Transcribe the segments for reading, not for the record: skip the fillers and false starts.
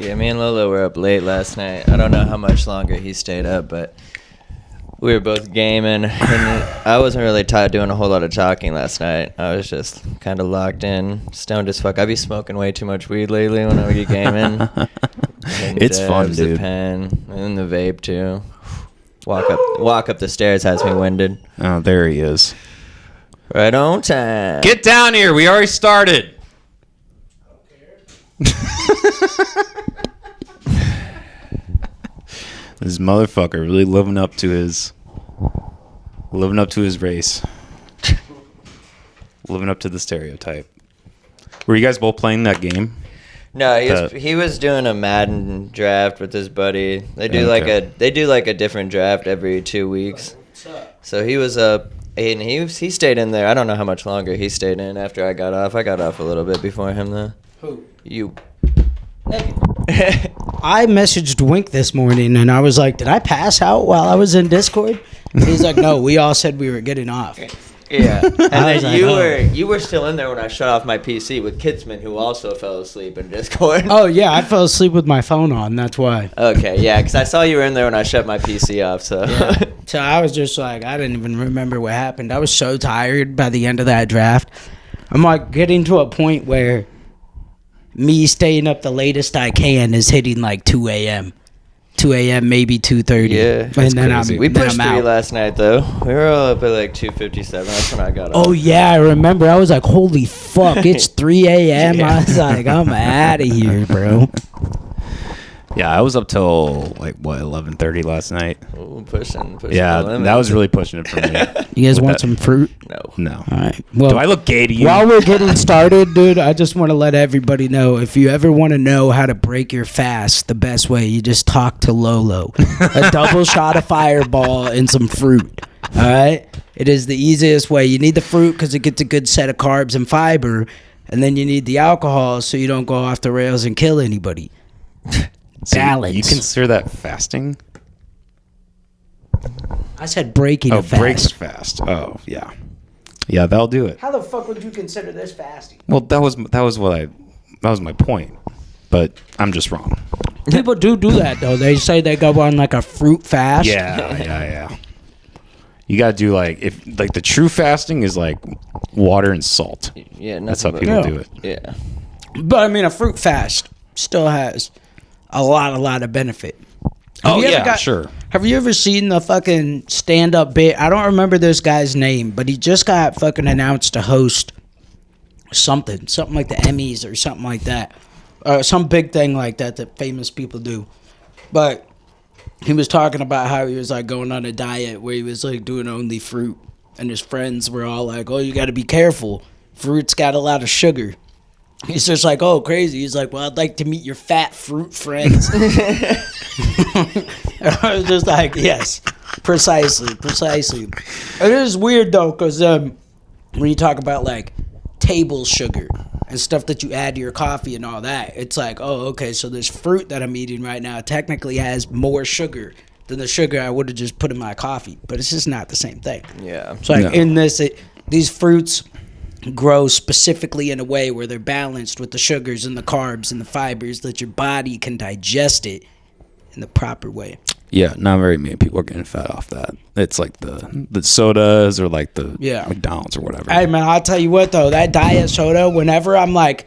Yeah, me and Lolo were up late last night. I don't know how much longer he stayed up, but we were both gaming, and I wasn't really doing a whole lot of talking last night. I was just kind of locked in, stoned as fuck. I be smoking way too much weed lately when I be gaming. It's fun, dude. The pen, and the vape too. Walk up the stairs has me winded. Oh, there he is. Right on time. Get down here. We already started. This motherfucker really living up to his race. Living up to the stereotype. Were you guys both playing that game? No, he was doing a Madden draft with his buddy. They do like a different draft every 2 weeks. So he was up and he stayed in there. I don't know how much longer he stayed in after I got off. I got off a little bit before him though. Who? You. I messaged Wink this morning and I was like, did I pass out while I was in Discord? He's like, no, we all said we were getting off. Yeah. And then like, you were still in there when I shut off my PC with Kidsman, who also fell asleep in Discord. Oh, yeah, I fell asleep with my phone on. That's why. Okay, yeah, because I saw you were in there when I shut my PC off, so. Yeah. So I was just like, I didn't even remember what happened. I was so tired by the end of that draft. I'm like getting to a point where me staying up the latest I can is hitting like 2 a.m. 2 a.m., maybe 2:30. Yeah, and then we pushed 3 out. last night, though. We were all up at like 2:57. That's when I got off. Oh, yeah, I remember. I was like, holy fuck, it's 3 a.m. Yeah. I was like, I'm out of here, bro. Yeah, I was up till like 11:30 last night. Ooh, pushing. Yeah, that was really pushing it for me. You guys want some fruit? No. All right. Well, do I look gay to you? While we're getting started, dude, I just want to let everybody know, if you ever want to know how to break your fast, the best way, you just talk to Lolo. A double shot of Fireball and some fruit. All right? It is the easiest way. You need the fruit because it gets a good set of carbs and fiber, and then you need the alcohol so you don't go off the rails and kill anybody. So balance. You consider that fasting? I said breaking a fast. Breaks a fast. Oh, yeah. Yeah, that'll do it. How the fuck would you consider this fasting? Well, that was my point. But I'm just wrong. People do that though. They say they go on like a fruit fast. Yeah. You gotta do like the true fasting is like water and salt. Yeah, that's how people do it. Yeah. But I mean, a fruit fast still has a lot of benefit. Sure. Have you ever seen the fucking stand-up bit? I don't remember this guy's name, but he just got fucking announced to host something like the Emmys or something like that. Some big thing like that famous people do. But he was talking about how he was like going on a diet where he was like doing only fruit. And his friends were all like, oh, you got to be careful. Fruit's got a lot of sugar. He's just like, oh, crazy. He's like, well, I'd like to meet your fat fruit friends. I was just like, yes, precisely. It is weird, though, because when you talk about, like, table sugar and stuff that you add to your coffee and all that, it's like, oh, okay, so this fruit that I'm eating right now technically has more sugar than the sugar I would have just put in my coffee. But it's just not the same thing. Yeah. So, like, in this, these fruits grow specifically in a way where they're balanced with the sugars and the carbs and the fibers that your body can digest it in the proper way. Yeah, not very many people are getting fat off that. It's like the sodas or like the McDonald's or whatever. Hey, man, I'll tell you what, though. That diet soda, whenever I'm at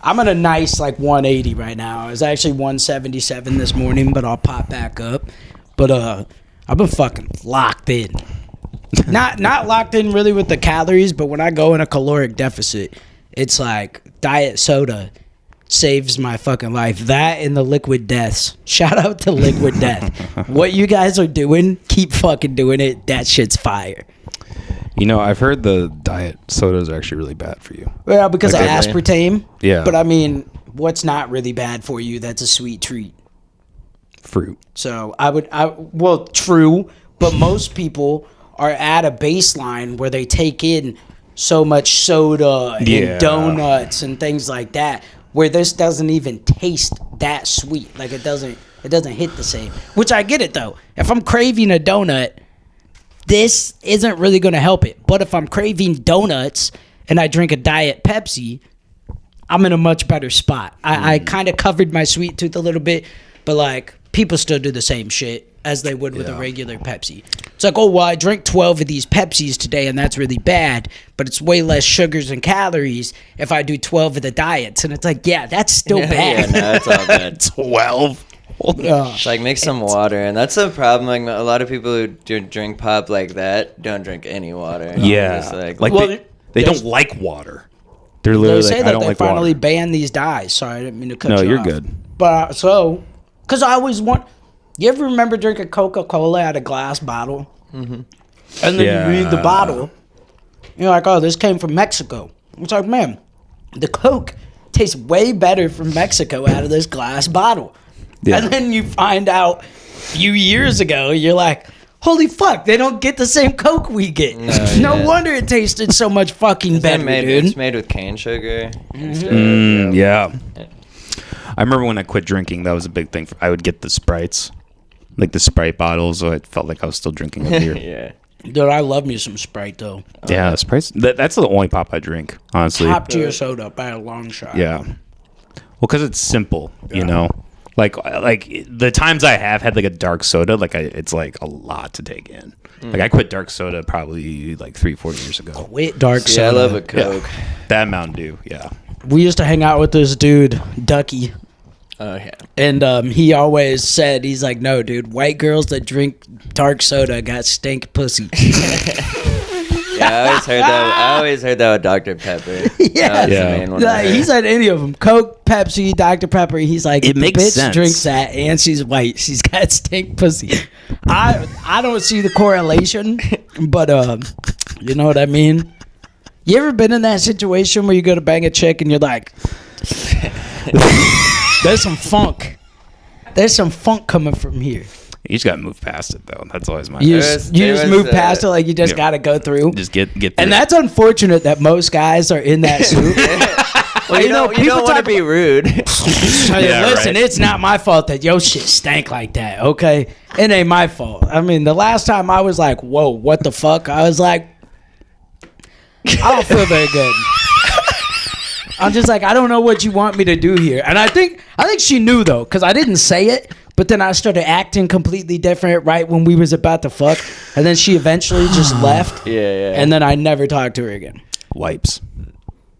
a nice, 180 right now. I was actually 177 this morning, but I'll pop back up. But I've been fucking locked in. Not locked in really with the calories, but when I go in a caloric deficit, it's like diet soda saves my fucking life. That and the liquid deaths. Shout out to liquid death. What you guys are doing, keep fucking doing it. That shit's fire. You know, I've heard the diet sodas are actually really bad for you. Well, because of aspartame. Yeah. But I mean, what's not really bad for you that's a sweet treat? Fruit. So well, true, but most people are at a baseline where they take in so much soda and donuts and things like that, where this doesn't even taste that sweet. Like it doesn't hit the same. Which I get it though. If I'm craving a donut, this isn't really going to help it. But if I'm craving donuts and I drink a Diet Pepsi, I'm in a much better spot. I kind of covered my sweet tooth a little bit, but like people still do the same shit as they would with a regular Pepsi. It's like, oh, well, I drank 12 of these Pepsis today, and that's really bad, but it's way less sugars and calories if I do 12 of the diets. And it's like, yeah, that's still bad. Yeah, no, it's all good. 12. It's like mix some water, and that's the problem. Like a lot of people who drink pop like that don't drink any water. Yeah, Just like Well, they don't like water. They're They literally say like, I that don't they like finally water. banned these dyes. Sorry, I didn't mean to cut you No, you're off. good. But because I always want. You ever remember drinking Coca-Cola out of a glass bottle? Mm-hmm. And then you read the bottle. You're like, oh, this came from Mexico. It's like, man, the Coke tastes way better from Mexico out of this glass bottle. Yeah. And then you find out a few years ago, you're like, holy fuck, they don't get the same Coke we get. No wonder it tasted so much fucking better, dude. It's made with cane sugar. Yeah. I remember when I quit drinking, that was a big thing. I would get the Sprites, like the Sprite bottles, so it felt like I was still drinking a beer. Yeah. Dude, I love me some Sprite, though. Yeah, Sprites. That's the only pop I drink, honestly. Top tier soda by a long shot. Yeah. Well, because it's simple, you know. Like the times I have had like a dark soda, it's like a lot to take in. Like I quit dark soda probably like 3-4 years ago. Quit dark soda. Yeah, I love a Coke. That Mountain Dew, yeah. We used to hang out with this dude, Ducky. Oh yeah. And he always said, he's like, no, dude, white girls that drink dark soda got stink pussy. Yeah, I always heard that with Dr. Pepper. Yeah. That was the main one I Like, he heard. said any of them. Coke, Pepsi, Dr. Pepper. He's like, It the makes bitch sense. drinks that and she's white. She's got stink pussy. I don't see the correlation, but you know what I mean? You ever been in that situation where you go to bang a chick and you're like, there's some funk. There's some funk coming from here. You just got to move past it, though. That's always my You There just, was- you there just was, move past it like you just yeah. got to go through. Just get through And it. that's unfortunate that most guys are in that suit. Well, you don't people want to talk be rude. Hey, Yeah, listen, right. it's not my fault that your shit stank like that, okay? It ain't my fault. I mean, the last time I was like, whoa, what the fuck? I was like, I don't feel very good. I'm just like, I don't know what you want me to do here. And I think she knew, though, because I didn't say it, but then I started acting completely different right when we was about to fuck. And then she eventually just left. Yeah. And then I never talked to her again. Wipes.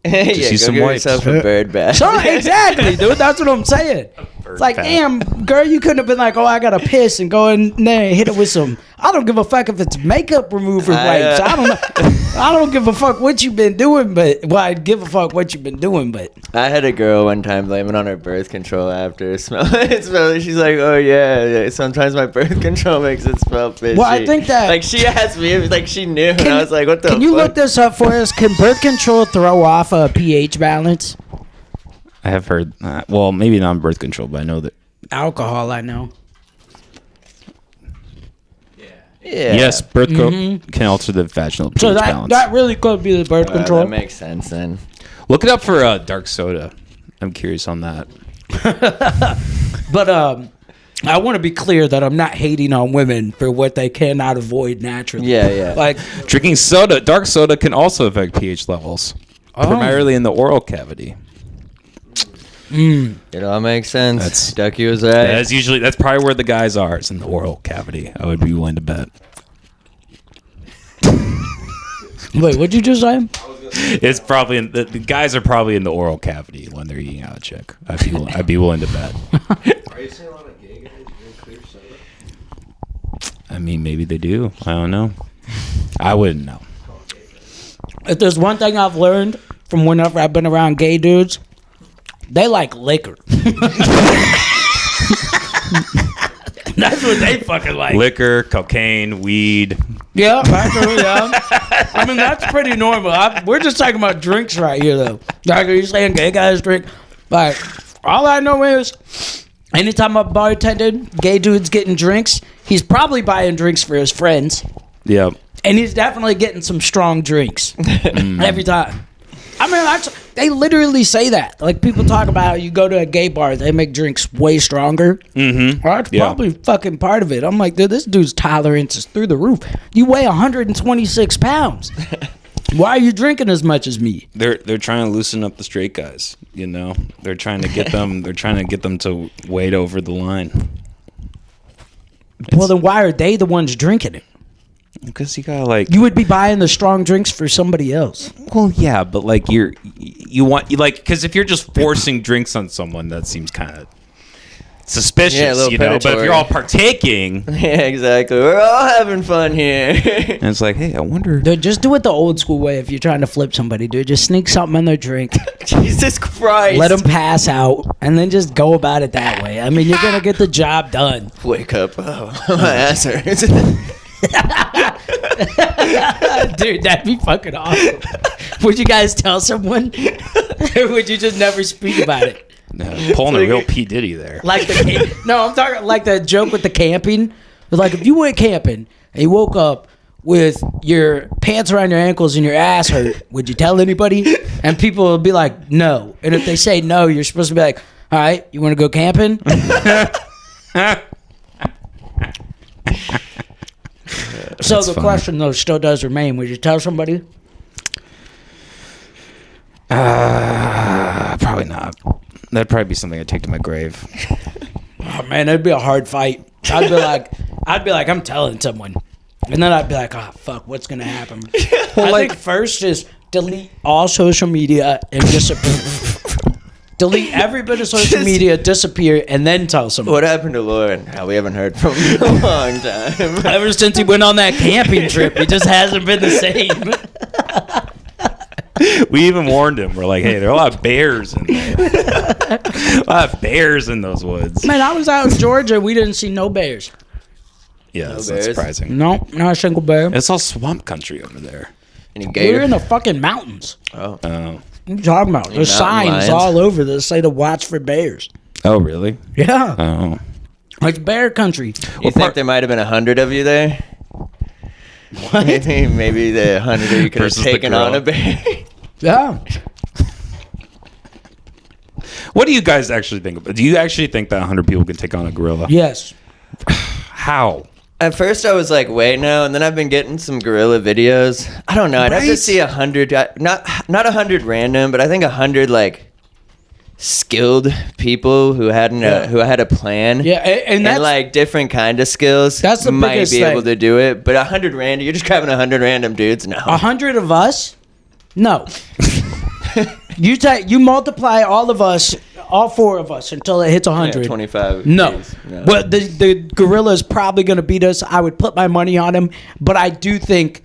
Yeah, use go some give wipes. yourself a bird bath. So exactly, dude. That's what I'm saying. It's like, bath. damn, girl, you couldn't have been like, oh, I gotta piss and go in there and hit it with some. I don't give a fuck if it's makeup remover wipes. I don't know. I don't give a fuck what you've been doing, but I give a fuck what you've been doing, but I had a girl one time blame it on her birth control after it smelled. She's like, "Oh yeah, sometimes my birth control makes it smell fishy." Well, I think that- like she asked me, it was like she knew, and I was like, "What the?" can you fuck? look this up for us? Can birth control throw off a pH balance? I have heard that. Well, maybe not birth control, but I know that. Alcohol, I know. Yeah. Yes, birth control can alter the vaginal pH So balance. that really could be the birth control. That makes sense then. Look it up for dark soda. I'm curious on that. But I want to be clear that I'm not hating on women for what they cannot avoid naturally. Yeah. Like, Drinking soda, dark soda can also affect pH levels, primarily in the oral cavity. It all makes sense. Ducky was right. That's probably where the guys are. It's in the oral cavity. I would be willing to bet. wait, what'd you just say? It's probably the guys are probably in the oral cavity when they're eating out a chick. I'd be willing to bet. Are you saying a lot of gay guys drink clear soda? I mean, maybe they do. I don't know. I wouldn't know. If there's one thing I've learned from whenever I've been around gay dudes, they like liquor. That's what they fucking like. Liquor, cocaine, weed. Yeah, actually, yeah. I mean, that's pretty normal. We're just talking about drinks right here, though. Like, are you saying gay guys drink? Like, all I know is, anytime I bartended, gay dude's getting drinks, he's probably buying drinks for his friends. Yep. And he's definitely getting some strong drinks every time. I mean, they literally say that. Like, people talk about how you go to a gay bar, they make drinks way stronger. Mm-hmm. Well, that's probably fucking part of it. I'm like, dude, this dude's tolerance is through the roof. You weigh 126 pounds. Why are you drinking as much as me? They're trying to loosen up the straight guys. You know, they're trying to get them. They're trying to get them to wade over the line. Well, then why are they the ones drinking it? Because you gotta like. You would be buying the strong drinks for somebody else. Well, yeah, but like you like because if you're just forcing drinks on someone, that seems kind of suspicious, Yeah, a little you know. But if predatory. you're all partaking, Yeah, exactly. We're all having fun here. and it's like, hey, I wonder. Dude, just do it the old school way if you're trying to flip somebody, dude. Just sneak something in their drink, Jesus Christ. let them pass out, and then just go about it that way. I mean, you're going to get the job done. Wake up. Oh, my ass hurts. Dude, that'd be fucking awesome. Would you guys tell someone? Or would you just never speak about it? No, pulling a real P. Diddy there. Like no, I'm talking like the joke with the camping. It's like if you went camping and you woke up with your pants around your ankles and your ass hurt, would you tell anybody? And people will be like, no. And if they say no, you're supposed to be like, all right, you want to go camping? So That's the funny. question though still does remain: would you tell somebody? Probably not. That'd probably be something I'd take to my grave. Oh man, it'd be a hard fight. I'd be like, I'm telling someone, and then I'd be like, oh fuck, what's gonna happen? I think first is delete all social media and disappear. Delete every bit of social media, disappear, and then tell someone. What happened to Lauren? We haven't heard from him in a long time. Ever since he went on that camping trip, he just hasn't been the same. We even warned him. We're like, hey, there are a lot of bears in there. A lot of bears in those woods. Man, I was out in Georgia. We didn't see no bears. Yeah, that's not bears? surprising. No, not a single bear. It's all swamp country over there. Any We're gator? in the fucking mountains. Oh. Oh. What are you talking about? There's mountain signs lions? all over that say to watch for bears. Oh, really? Yeah. Oh. It's bear country. You think there might have been 100 of you there? What? Maybe the 100 of you could have Versus the taken on gorilla. a bear. Yeah. What do you guys actually think about? Do you actually think that 100 people can take on a gorilla? Yes. How? At first, I was like, wait, no. And then I've been getting some gorilla videos. I don't know. I'd have to Right? see 100, not 100 random, but I think 100 like skilled people who had a plan. Yeah, and And that's like different kind of skills. That's the might biggest be able thing. to do it. But 100 random, you're just grabbing 100 random dudes. No. 100 of us. No. You multiply all of us, all four of us, until it hits 100. 25. No. Jeez, no. But the gorilla is probably going to beat us. I would put my money on him, but I do think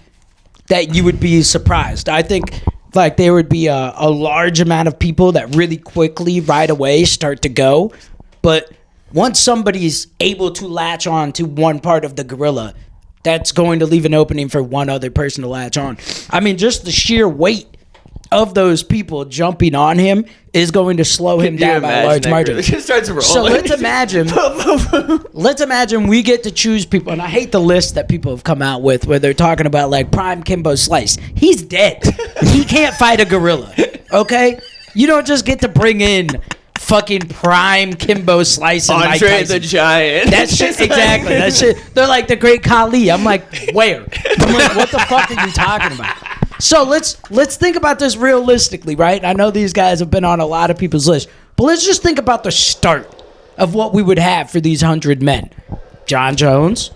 that you would be surprised. I think like there would be a large amount of people that really quickly right away start to go. But once somebody's able to latch on to one part of the gorilla, that's going to leave an opening for one other person to latch on. I mean, just the sheer weight of those people jumping on him is going to slow him Can you down by a large imagine that margin. gorilla just starts rolling? So let's imagine we get to choose people, and I hate the list that people have come out with where they're talking about like prime Kimbo Slice. He's dead. He can't fight a gorilla. Okay? You don't just get to bring in fucking prime Kimbo Slice and Mike Andre Tyson. the Giant. That shit, exactly. That shit. They're like the Great Khali. I'm like, where? I'm like, what the fuck are you talking about? So let's think about this realistically, right? I know these guys have been on a lot of people's lists, but let's just think about the start of what we would have for these 100 men: John Jones,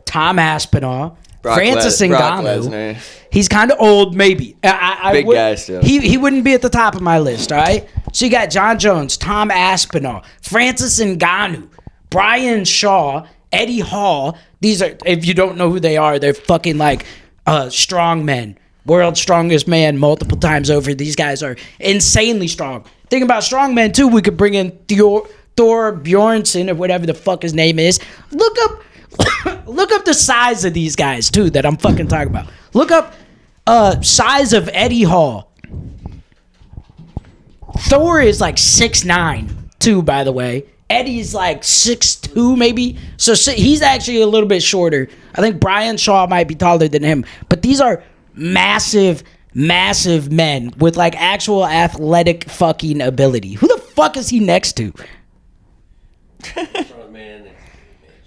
Tom Aspinall, Francis Brock Ngannou. Lesnar. He's kind of old, maybe. I Big would- guy still. He wouldn't be at the top of my list, all right? So you got John Jones, Tom Aspinall, Francis Ngannou, Brian Shaw, Eddie Hall. These are, if you don't know who they are, they're fucking like strong men. World's strongest man multiple times over. These guys are insanely strong. Think about strong men, too. We could bring in Thor Bjornsson or whatever the fuck his name is. Look up the size of these guys, too, that I'm fucking talking about. Look up size of Eddie Hall. Thor is like 6'9", too, by the way. Eddie's like 6'2", maybe. So he's actually a little bit shorter. I think Brian Shaw might be taller than him. But these are massive men with like actual athletic fucking ability. Who the fuck is he next to?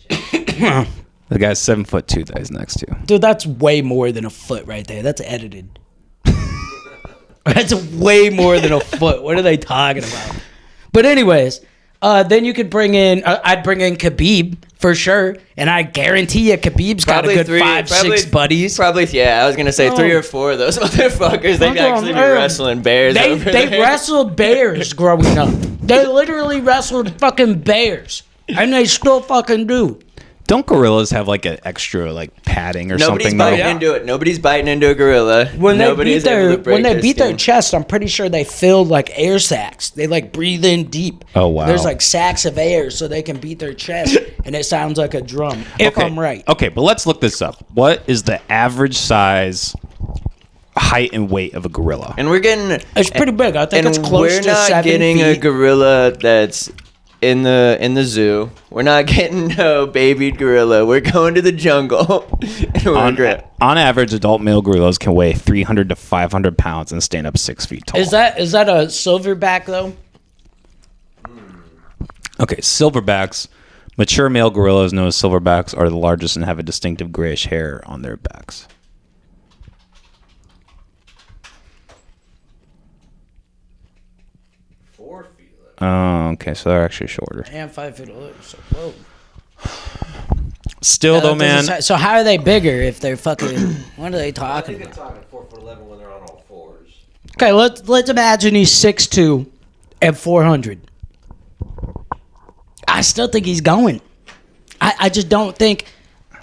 The guy's 7'2" that he's next to. Dude, that's way more than a foot right there. That's edited. That's way more than a foot. What are they talking about? But anyways, then you could bring in. I'd bring in Khabib for sure, and I guarantee you, Khabib's got a good 6 buddies. Probably, yeah. I was gonna say 3 or 4 of those motherfuckers. They'd actually be wrestling bears. They wrestled bears growing up. They literally wrestled fucking bears, and they still fucking do. Don't gorillas have like an extra like padding or something? Nobody's biting into it. Nobody's biting into a gorilla. When they beat their chest, I'm pretty sure they filled like air sacs. They like breathe in deep. Oh wow! There's like sacs of air so they can beat their chest, and it sounds like a drum. If I'm right. Okay, but let's look this up. What is the average size, height, and weight of a gorilla? And we're getting. It's pretty big. I think it's close to 7 feet. We're not getting a gorilla that's in the zoo. We're not getting no baby gorilla. We're going to the jungle. On average, adult male gorillas can weigh 300 to 500 pounds and stand up 6 feet tall. Is that a silverback though? Okay, silverbacks. Mature male gorillas known as silverbacks are the largest and have a distinctive grayish hair on their backs. Oh, okay, so they're actually shorter. And 5 feet low. So whoa. Still though, man. So how are they bigger if they're fucking? What are they talking about? I think they're talking 4'11" when they're on all fours. Okay, let's imagine he's 6'2" and 400. I still think he's going. I just don't think.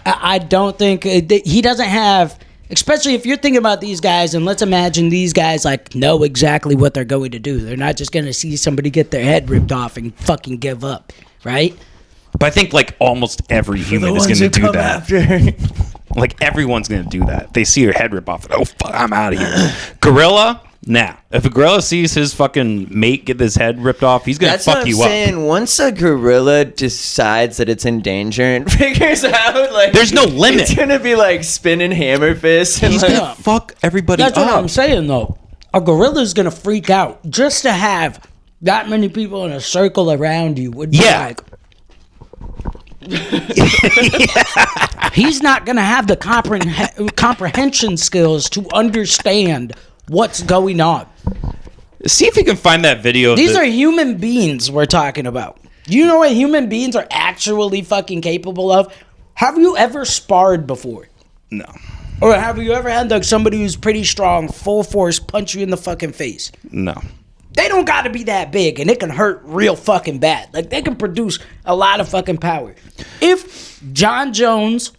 I don't think he doesn't have. Especially if you're thinking about these guys, and let's imagine these guys like know exactly what they're going to do. They're not just going to see somebody get their head ripped off and fucking give up, right? But I think like almost every human is going to do that. Like everyone's going to do that. They see your head rip off. And, oh fuck, I'm out of here. Gorilla. Nah. If a gorilla sees his fucking mate get his head ripped off, he's gonna fuck you up. That's what I'm saying. Once a gorilla decides that it's in danger and figures out, like, there's no limit. It's gonna be like spinning hammer fists. And he's gonna fuck everybody up. That's what I'm saying, though. A gorilla's gonna freak out just to have that many people in a circle around you. Would be like. He's not gonna have the comprehension skills to understand what's going on. See if you can find that video. These are human beings we're talking about. You know what human beings are actually fucking capable of? Have you ever sparred before? No. Or have you ever had like somebody who's pretty strong, full force, punch you in the fucking face? No. They don't gotta be that big, and it can hurt real fucking bad. Like, they can produce a lot of fucking power. If John Jones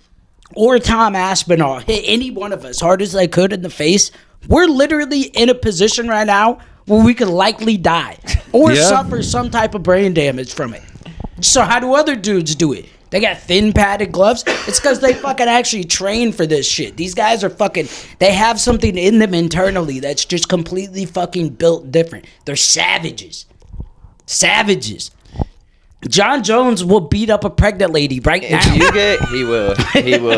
or Tom Aspinall hit any one of us hard as they could in the face, we're literally in a position right now where we could likely die or suffer some type of brain damage from it. So how do other dudes do it? They got thin padded gloves. It's because they fucking actually train for this shit. These guys are fucking, they have something in them internally that's just completely fucking built different. They're savages. Savages. John Jones will beat up a pregnant lady right now. He will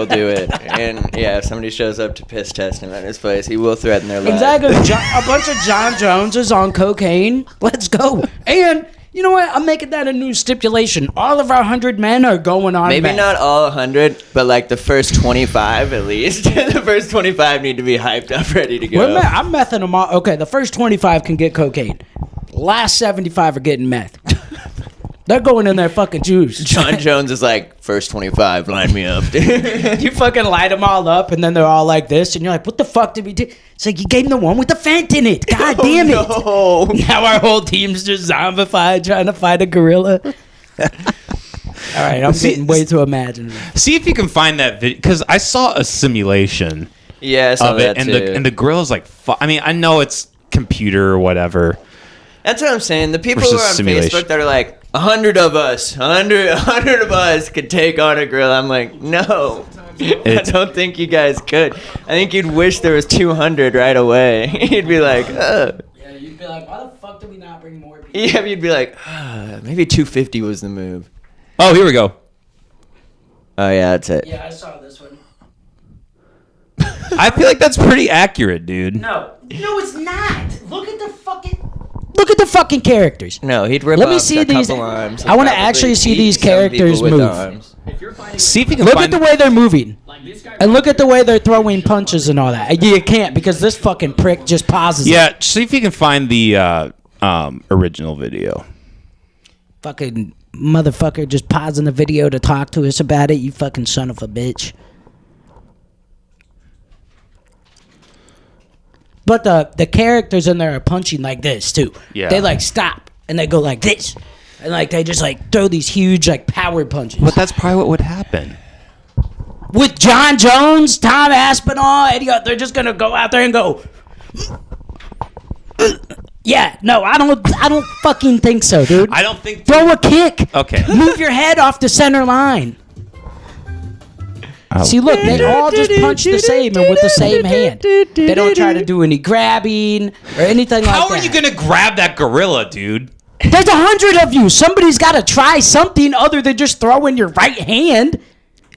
do it. And yeah, if somebody shows up to piss test him at his place, he will threaten their life. Exactly. A bunch of John Joneses on cocaine. Let's go. And you know what? I'm making that a new stipulation. All of our 100 men are going on Maybe meth. not all 100, but like the first 25 at least. The first 25 need to be hyped up, ready to go. I'm mething them all. Okay, the first 25 can get cocaine. Last 75 are getting meth. They're going in their fucking juice. John Jones is like, first 25, line me up. You fucking light them all up, and then they're all like this, and you're like, what the fuck did we do? It's like, you gave them the one with the fent in it. God damn it. No. Now our whole team's just zombified trying to fight a gorilla. All right, I'm getting way too imaginative. See if you can find that video, because I saw a simulation of it, and the gorilla's like, I mean, I know it's computer or whatever. That's what I'm saying. The people who are on Facebook that are like, 100 of us could take on a gorilla. I'm like, no. I don't think you guys could. I think you'd wish there was 200 right away. You'd be like, ugh. Yeah, you'd be like, why the fuck did we not bring more people? Yeah, you'd be like, maybe 250 was the move. Oh, here we go. Oh, yeah, that's it. Yeah, I saw this one. I feel like that's pretty accurate, dude. No, it's not. Look at the fucking characters. No, he'd rip Let me off see a these. couple arms. I want to actually see these characters move. See if you can Look find at the way they're moving. And look at the way they're throwing punches and all that. You can't because this fucking prick just pauses. Yeah, see if you can find the original video. Fucking motherfucker just pausing the video to talk to us about it. You fucking son of a bitch. But the characters in there are punching like this too. Yeah. They like stop and they go like this. And like they just like throw these huge like power punches. But that's probably what would happen. With John Jones, Tom Aspinall, Eddie, they're just gonna go out there and go. Yeah, no, I don't fucking think so, dude. I don't think. Throw a kick. Okay. Move your head off the center line. Oh. See, look, they all just punch the same and with the same hand. They don't try to do any grabbing or anything like that. How are you gonna grab that gorilla, dude? There's 100 of you. Somebody's got to try something other than just throwing your right hand.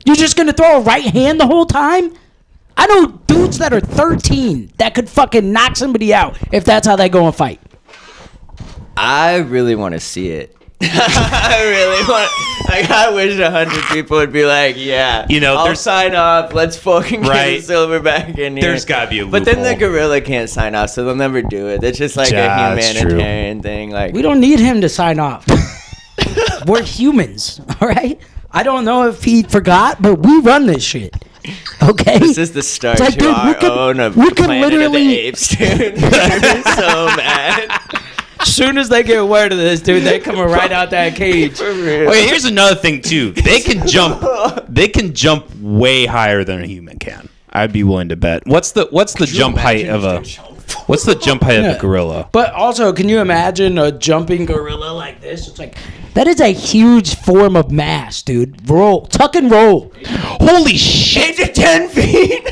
You're just going to throw a right hand the whole time? I know dudes that are 13 that could fucking knock somebody out if that's how they go and fight. I really want to see it. I really want. Like, I wish 100 people would be like, yeah, You know, I'll there's- sign off. Let's fucking get Right. the Silverback in here. There's gotta be a But then the loophole. gorilla can't sign off, so they'll never do it. It's just like Yeah, a that's true. humanitarian thing. Like, We don't need him to sign off. We're humans, all right? I don't know if he forgot, but we run this shit. Okay? this is the start It's like, to dude, our own of we could Planet of the literally- Apes, dude. They're so mad. As soon as they get word of this, dude, they come right out that cage. For real. Wait, here's another thing too. They can jump. They can jump way higher than a human can. I'd be willing to bet. What's the jump height of a? What's the jump height of a gorilla? But also, can you imagine a jumping gorilla like this? It's like, that is a huge form of mass, dude. Roll. Tuck and roll. Holy shit! 8 to 10 feet.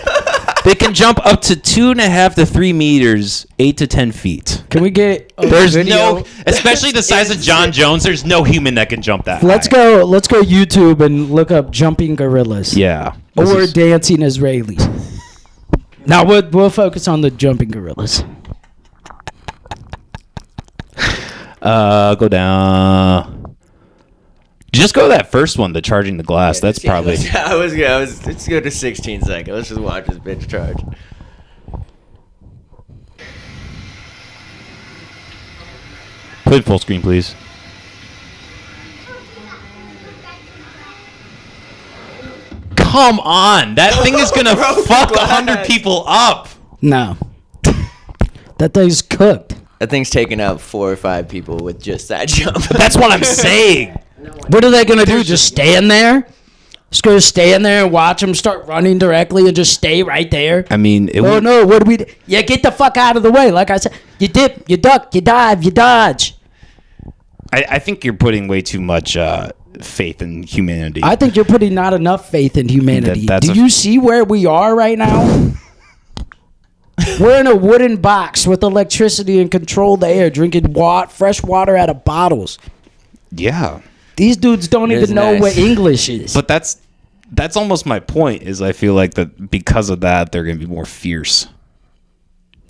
They can jump up to 2.5 to 3 meters, 8 to 10 feet. Can we get a There's video? no, especially the size of John Jones. There's no human that can jump that. Let's high. go YouTube and look up jumping gorillas. Yeah. Or dancing Israelis. Now we'll focus on the jumping gorillas. Go down. Just go to that first one, the charging the glass. That's probably. Let's go to 16 seconds. Let's just watch this bitch charge. Put it full screen, please. Come on, that thing is gonna fuck 100 people up. No. That thing's cooked. That thing's taking out 4 or 5 people with just that jump. That's what I'm saying. What are they gonna do? Just stand there? Just go stand there and watch them start running directly and just stay right there? I mean, it Oh would. no, what do we do? Yeah, get the fuck out of the way. Like I said, you dip, you duck, you dive, you dodge. I think you're putting way too much faith in humanity. I think you're putting not enough faith in humanity. That's Do a- you see where we are right now? We're in a wooden box with electricity and controlled air, drinking fresh water out of bottles. Yeah, These dudes don't It is even know nice. what English is. but that's almost my point. Is I feel like that because of that they're gonna be more fierce.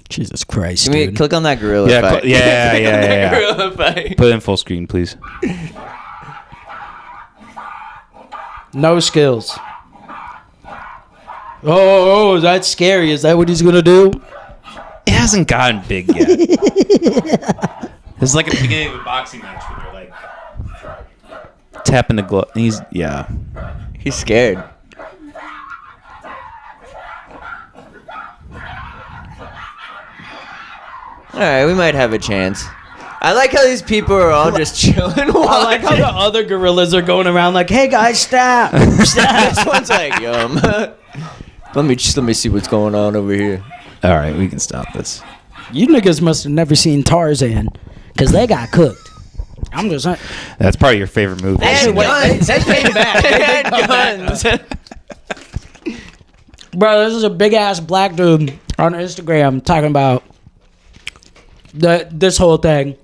Jesus Christ, Can we dude. click on that gorilla Yeah, fight? yeah. Gorilla fight. Put it in full screen, please. No skills. Oh, that's scary. Is that what he's gonna do? It hasn't gotten big yet. It's like at the beginning of a boxing match where they're like tapping the glove. He's He's scared. All right, we might have a chance. I like how these people are all just chilling. I like how the other gorillas are going around like, "Hey guys, stop! Stop!" This one's like, let me see what's going on over here. all right. We can stop this. You niggas must have never seen Tarzan, cause they got cooked. I'm just saying. That's probably your favorite movie. And guns. They came back. They did come And guns. Bro, this is a big ass black dude on Instagram talking about this whole thing,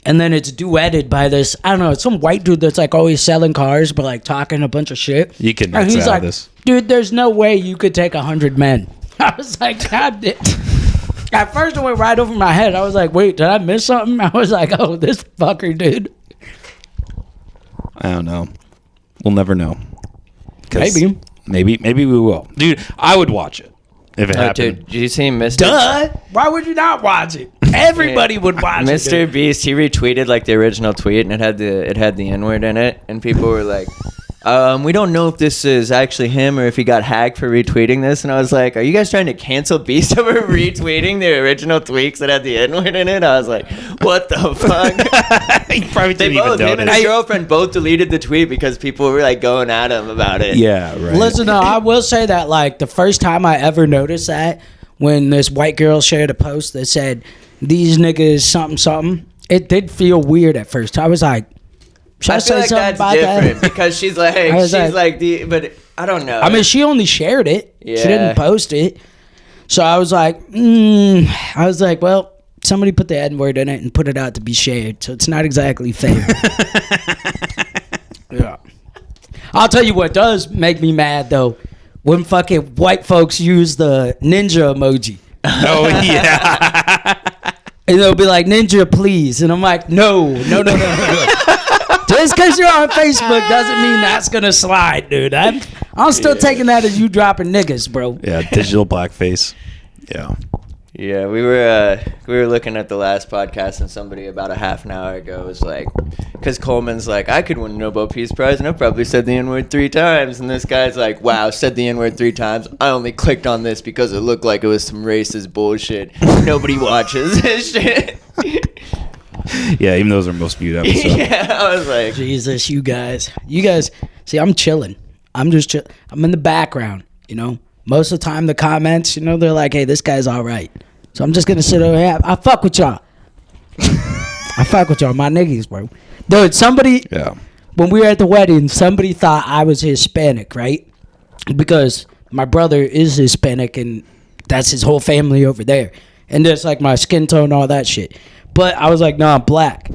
and then it's duetted by this, I don't know, it's some white dude that's like always selling cars but like talking a bunch of shit. You can And X he's out like, this. dude, there's no way you could take 100 men. I was like, God damn. At first it went right over my head. I was like, wait, did I miss something? I was like, oh, this fucker, dude. I don't know. We'll never know. Maybe. maybe we will, dude. I would watch it if it Oh, happened. dude, did you see Mr. Duh. Why would you not watch it? Everybody would watch it. Mr. dude. Beast? He retweeted like the original tweet, and it had the N-word in it, and people were like, we don't know if this is actually him or if he got hacked for retweeting this. And I was like, are you guys trying to cancel Beast over retweeting the original tweets that had the N-word in it? I was like, what the fuck? He probably They didn't even both, him and notice. his girlfriend both deleted the tweet because people were like going at him about it. Yeah, right. Listen, no, I will say that like the first time I ever noticed that when this white girl shared a post that said these niggas something, it did feel weird at first. I was like, should I, I say feel like something that's about different that? because she's like, I was but I don't know. I mean, she only shared it. Yeah. She didn't post it. So I was like, well, somebody put the N-word in it and put it out to be shared. So it's not exactly fair. Yeah. I'll tell you what does make me mad, though. When fucking white folks use the ninja emoji. Oh yeah. And they'll be like, ninja, please. And I'm like, no. Just because you're on Facebook doesn't mean that's going to slide, dude. I'm still taking that as you dropping niggas, bro. Yeah, digital blackface. Yeah. Yeah, we were looking at the last podcast, and somebody about a half an hour ago was like, because Coleman's like, I could win a Nobel Peace Prize, and I probably said the N-word 3 times. And this guy's like, wow, said the N-word 3 times. I only clicked on this because it looked like it was some racist bullshit. Nobody watches this shit. Yeah, even those are most viewed episodes. Yeah, I was like, Jesus, you guys, see, I'm chilling. I'm just chill. I'm in the background, you know. Most of the time, the comments, you know, they're like, hey, this guy's all right. So I'm just going to sit over here. I fuck with y'all. I fuck with y'all, my niggas, bro. Dude, somebody, when we were at the wedding, somebody thought I was Hispanic, right? Because my brother is Hispanic, and that's his whole family over there. And there's like my skin tone, all that shit. But I was like, no, I'm black.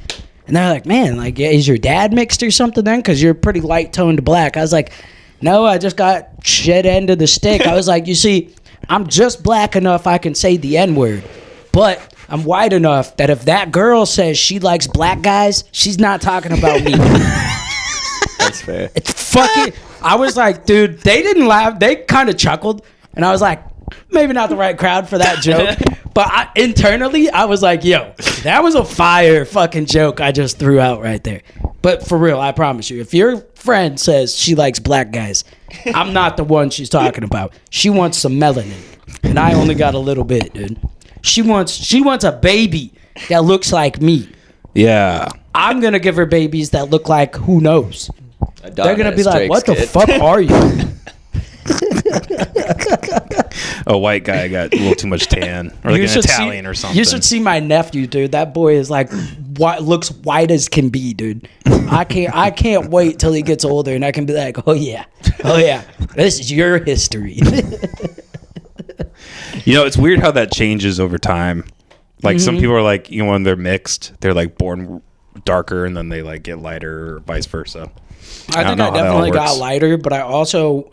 And they're like, man, like, is your dad mixed or something then? Because you're pretty light-toned black. I was like, no, I just got shit end of the stick. I was like, you see, I'm just black enough I can say the N-word. But I'm white enough that if that girl says she likes black guys, she's not talking about me. that's fair. It's fucking... I was like, dude, they didn't laugh. They kind of chuckled. And I was like, maybe not the right crowd for that joke. But internally, I was like, yo, that was a fire fucking joke I just threw out right there. But for real, I promise you, if your friend says she likes black guys, I'm not the one she's talking about. She wants some melanin. And I only got a little bit, dude. She wants a baby that looks like me. Yeah. I'm going to give her babies that look like who knows. They're going to be like, what the fuck are you? A white guy got a little too much tan, or like an Italian or something. You should see my nephew, dude. That boy is like, looks white as can be, dude. I can't wait till he gets older and I can be like, oh yeah, this is your history. You know, it's weird how that changes over time. Like some people are like, you know, when they're mixed, they're like born darker and then they like get lighter, or vice versa. I think I definitely got lighter, but I also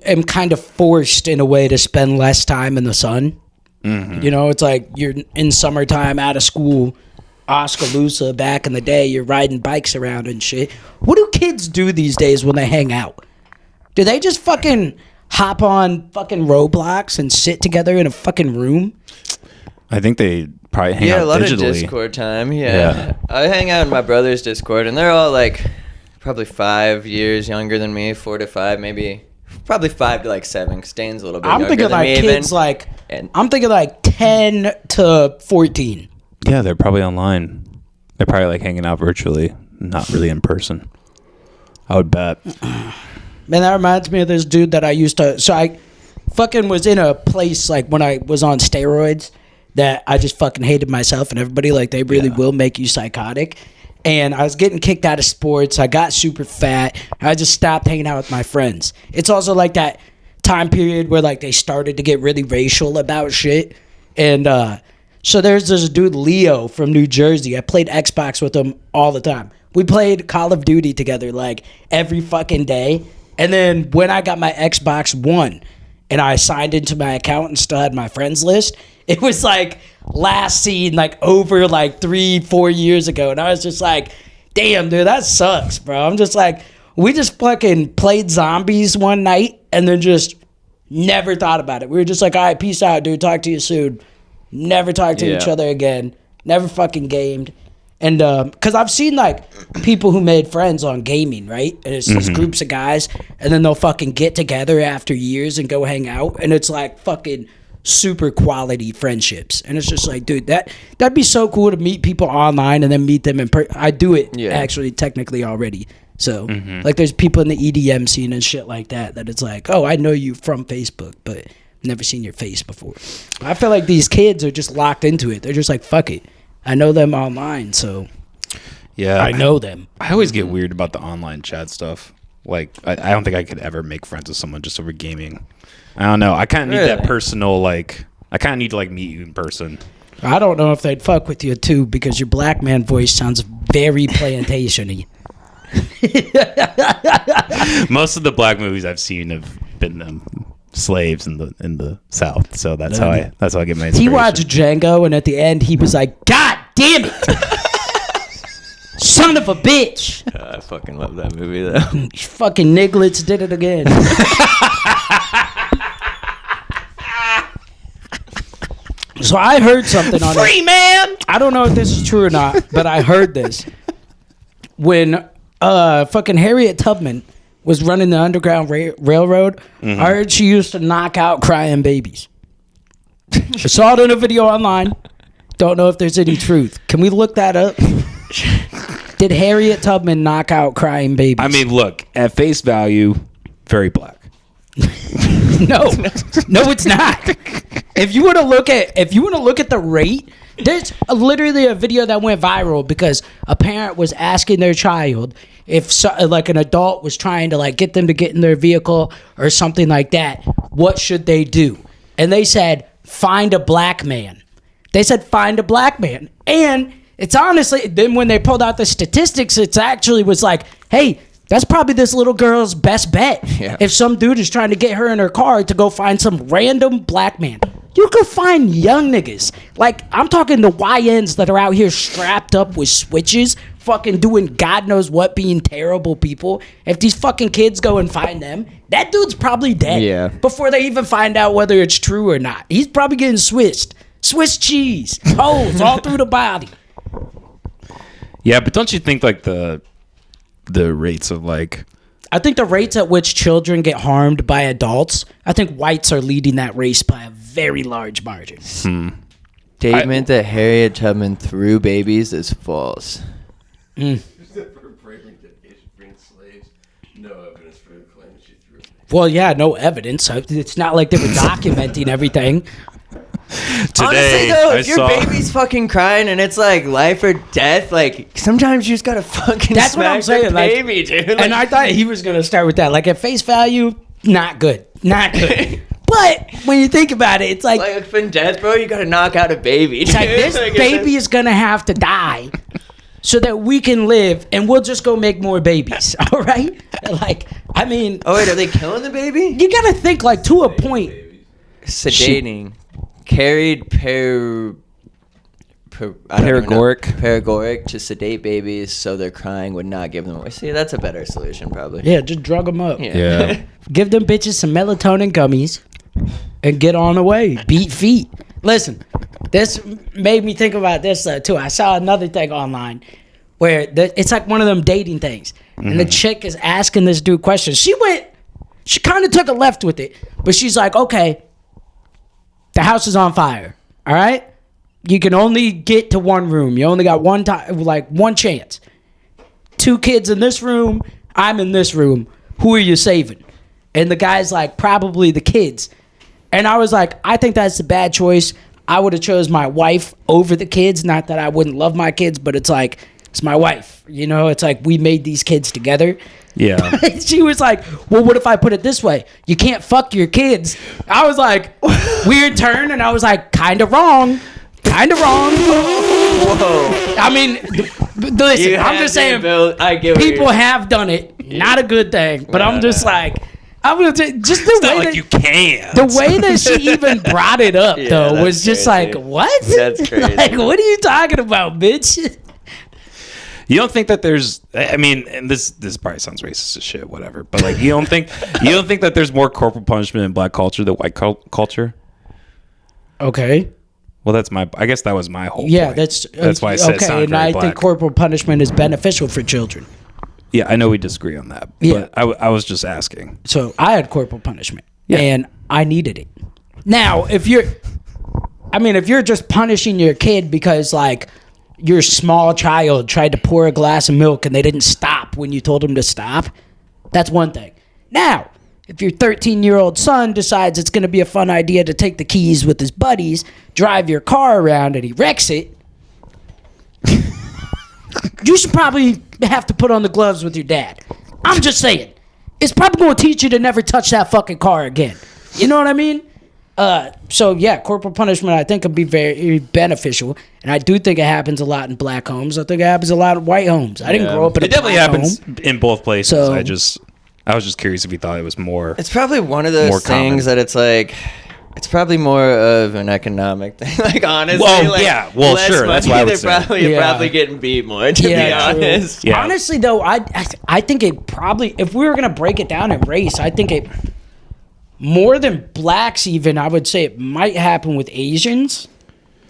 am kind of forced in a way to spend less time in the sun. Mm-hmm. You know, it's like you're in summertime out of school, Oskaloosa back in the day, you're riding bikes around and shit. What do kids do these days when they hang out? Do they just fucking hop on fucking Roblox and sit together in a fucking room? I think they probably hang out digitally. A lot of Discord time, yeah. I hang out in my brother's Discord, and they're all like probably 5 years younger than me, 4 to 5, maybe. Probably 5 to like 7. Stain's a little bit younger thinking than like me kids even. like I'm thinking like 10 to 14. Yeah, they're probably online. They're probably like hanging out virtually, not really in person. I would bet. Man, that reminds me of this dude that I used to... So I fucking was in a place like when I was on steroids that I just fucking hated myself, and everybody like they really will make you psychotic. And I was getting kicked out of sports. I got super fat. I just stopped hanging out with my friends. It's also like that time period where like they started to get really racial about shit. And so there's this dude, Leo, from New Jersey. I played Xbox with him all the time. We played Call of Duty together like every fucking day. And then when I got my Xbox One and I signed into my account and still had my friends list, it was like last seen like over like 3-4 years ago. And I was just like, damn, dude, that sucks, bro. I'm just like, We just fucking played zombies one night and then just never thought about it. We were just like, all right, peace out, dude. Talk to you soon. Never talked to each other again. Never fucking gamed. And because I've seen like people who made friends on gaming, right? And it's just groups of guys, and then they'll fucking get together after years and go hang out, and it's like fucking super quality friendships. And it's just like, dude, that'd be so cool to meet people online and then meet them in person. I do it actually technically already. So like, there's people in the EDM scene and shit like that it's like, oh, I know you from Facebook, but never seen your face before. I feel like these kids are just locked into it. They're just like, fuck it. I know them online, so yeah, I know them. I always get weird about the online chat stuff. Like, I don't think I could ever make friends with someone just over gaming. I don't know. I kind of need that personal, like, I kind of need to, like, meet you in person. I don't know if they'd fuck with you, too, because your black man voice sounds very plantation-y. Most of the black movies I've seen have been slaves in the South, so that's how I get my inspiration. He watched Django, and at the end, he was like, God damn it! Son of a bitch! I fucking love that movie, though. Fucking Niglets did it again. So I heard something on Free man! I don't know if this is true or not, but I heard this. When fucking Harriet Tubman was running the Underground Railroad, I heard she used to knock out crying babies. I saw it in a video online. Don't know if there's any truth. Can we look that up? Did Harriet Tubman knock out crying babies? I mean, look, at face value, very black. No, it's not. If you want to look at the rate, there's literally a video that went viral because a parent was asking their child if like an adult was trying to like get them to get in their vehicle or something like that, what should they do? And they said, find a black man. They said, find a black man. And it's honestly, then when they pulled out the statistics, it actually was like, hey, that's probably this little girl's best bet. Yeah. If some dude is trying to get her in her car to go find some random black man. You can find young niggas. Like, I'm talking the YNs that are out here strapped up with switches, fucking doing God knows what, being terrible people. If these fucking kids go and find them, that dude's probably dead before they even find out whether it's true or not. He's probably getting Swiss cheese. Oh, it's all through the body. Yeah, but don't you think, like, the rates of, like... I think the rates at which children get harmed by adults, I think whites are leading that race by a very large margin. Statement that Harriet Tubman threw babies is false. Well, yeah, no evidence. It's not like they were documenting everything. Honestly, though, if your baby's fucking crying and it's like life or death, like sometimes you just gotta fucking that's what I'm saying, baby, dude. And I thought he was gonna start with that. Like at face value, not good. But when you think about it, it's like if in death, bro, you gotta knock out a baby. It's like this baby is gonna have to die so that we can live, and we'll just go make more babies. All right? Like, I mean, oh wait, are they killing the baby? You gotta think like to a point. Sedating. Carried paregoric to sedate babies so their crying would not give them away. See, that's a better solution probably. Yeah, just drug them up. Yeah. Give them bitches some melatonin gummies and get on the way. Beat feet. Listen, this made me think about this too. I saw another thing online where it's like one of them dating things. And the chick is asking this dude questions. She kind of took a left with it. But she's like, okay, the house is on fire, all right? You can only get to one room. You only got one time, like one chance. 2 kids in this room, I'm in this room. Who are you saving? And the guy's like, probably the kids. And I was like, I think that's a bad choice. I would have chose my wife over the kids. Not that I wouldn't love my kids, but it's like, it's my wife. You know, it's like we made these kids together. Yeah. She was like, well, what if I put it this way? You can't fuck your kids. I was like, weird turn. And I was like, kind of wrong. Whoa. I mean, listen, I'm just saying, I get people have done it. Not a good thing. But I'm just like, I'm gonna just the way that you can't. The way that she even brought it up though was just crazy. like, what? That's crazy. Like, what are you talking about, bitch? You don't think that there's? I mean, and this probably sounds racist as shit, whatever. But like, you don't think that there's more corporal punishment in black culture than white culture? Okay. Well, I guess that was my whole point. That's why I said okay. And I think corporal punishment is beneficial for children. Yeah, I know we disagree on that. But I was just asking. So I had corporal punishment, and I needed it. Now, if you're just punishing your kid because like your small child tried to pour a glass of milk and they didn't stop when you told them to stop, that's one thing. Now, if your 13-year-old son decides it's going to be a fun idea to take the keys with his buddies, drive your car around, and he wrecks it, you should probably have to put on the gloves with your dad. I'm just saying. It's probably going to teach you to never touch that fucking car again. You know what I mean? So yeah, corporal punishment I think would be very beneficial, and I do think it happens a lot in black homes. I think it happens a lot in white homes. I didn't grow up in a black home. It definitely happens in both places. So, I was just curious if you thought it was more. It's probably one of those things that it's like, it's probably more of an economic thing. Like honestly, sure. That's why I would say. You're probably getting beat more. To be honest, honestly though, I think it probably, if we were gonna break it down in race, I think it. More than blacks, even, I would say it might happen with Asians,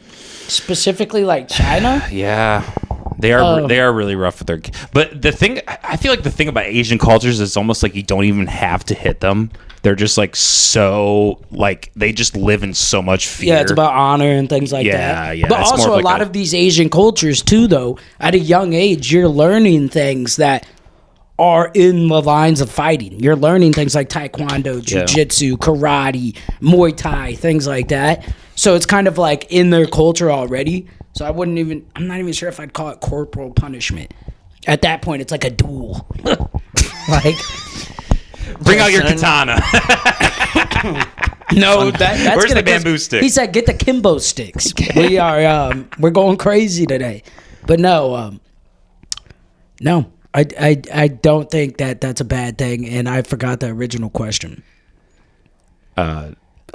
specifically like China. Yeah, they are really rough with their. But I feel like the thing about Asian cultures is almost like you don't even have to hit them. They're just like so like they just live in so much fear. Yeah, it's about honor and things like that. Yeah, but also a lot of these Asian cultures too, though. At a young age, you're learning things that are in the lines of fighting. You're learning things like taekwondo, jiu-jitsu, karate, Muay Thai, things like that. So it's kind of like in their culture already. So I'm not even sure if I'd call it corporal punishment. At that point, it's like a duel. Like, bring out your katana. No, that's where's the bamboo stick? He said, "Get the Kimbo sticks." We're going crazy today, but no. I don't think that's a bad thing, and I forgot the original question.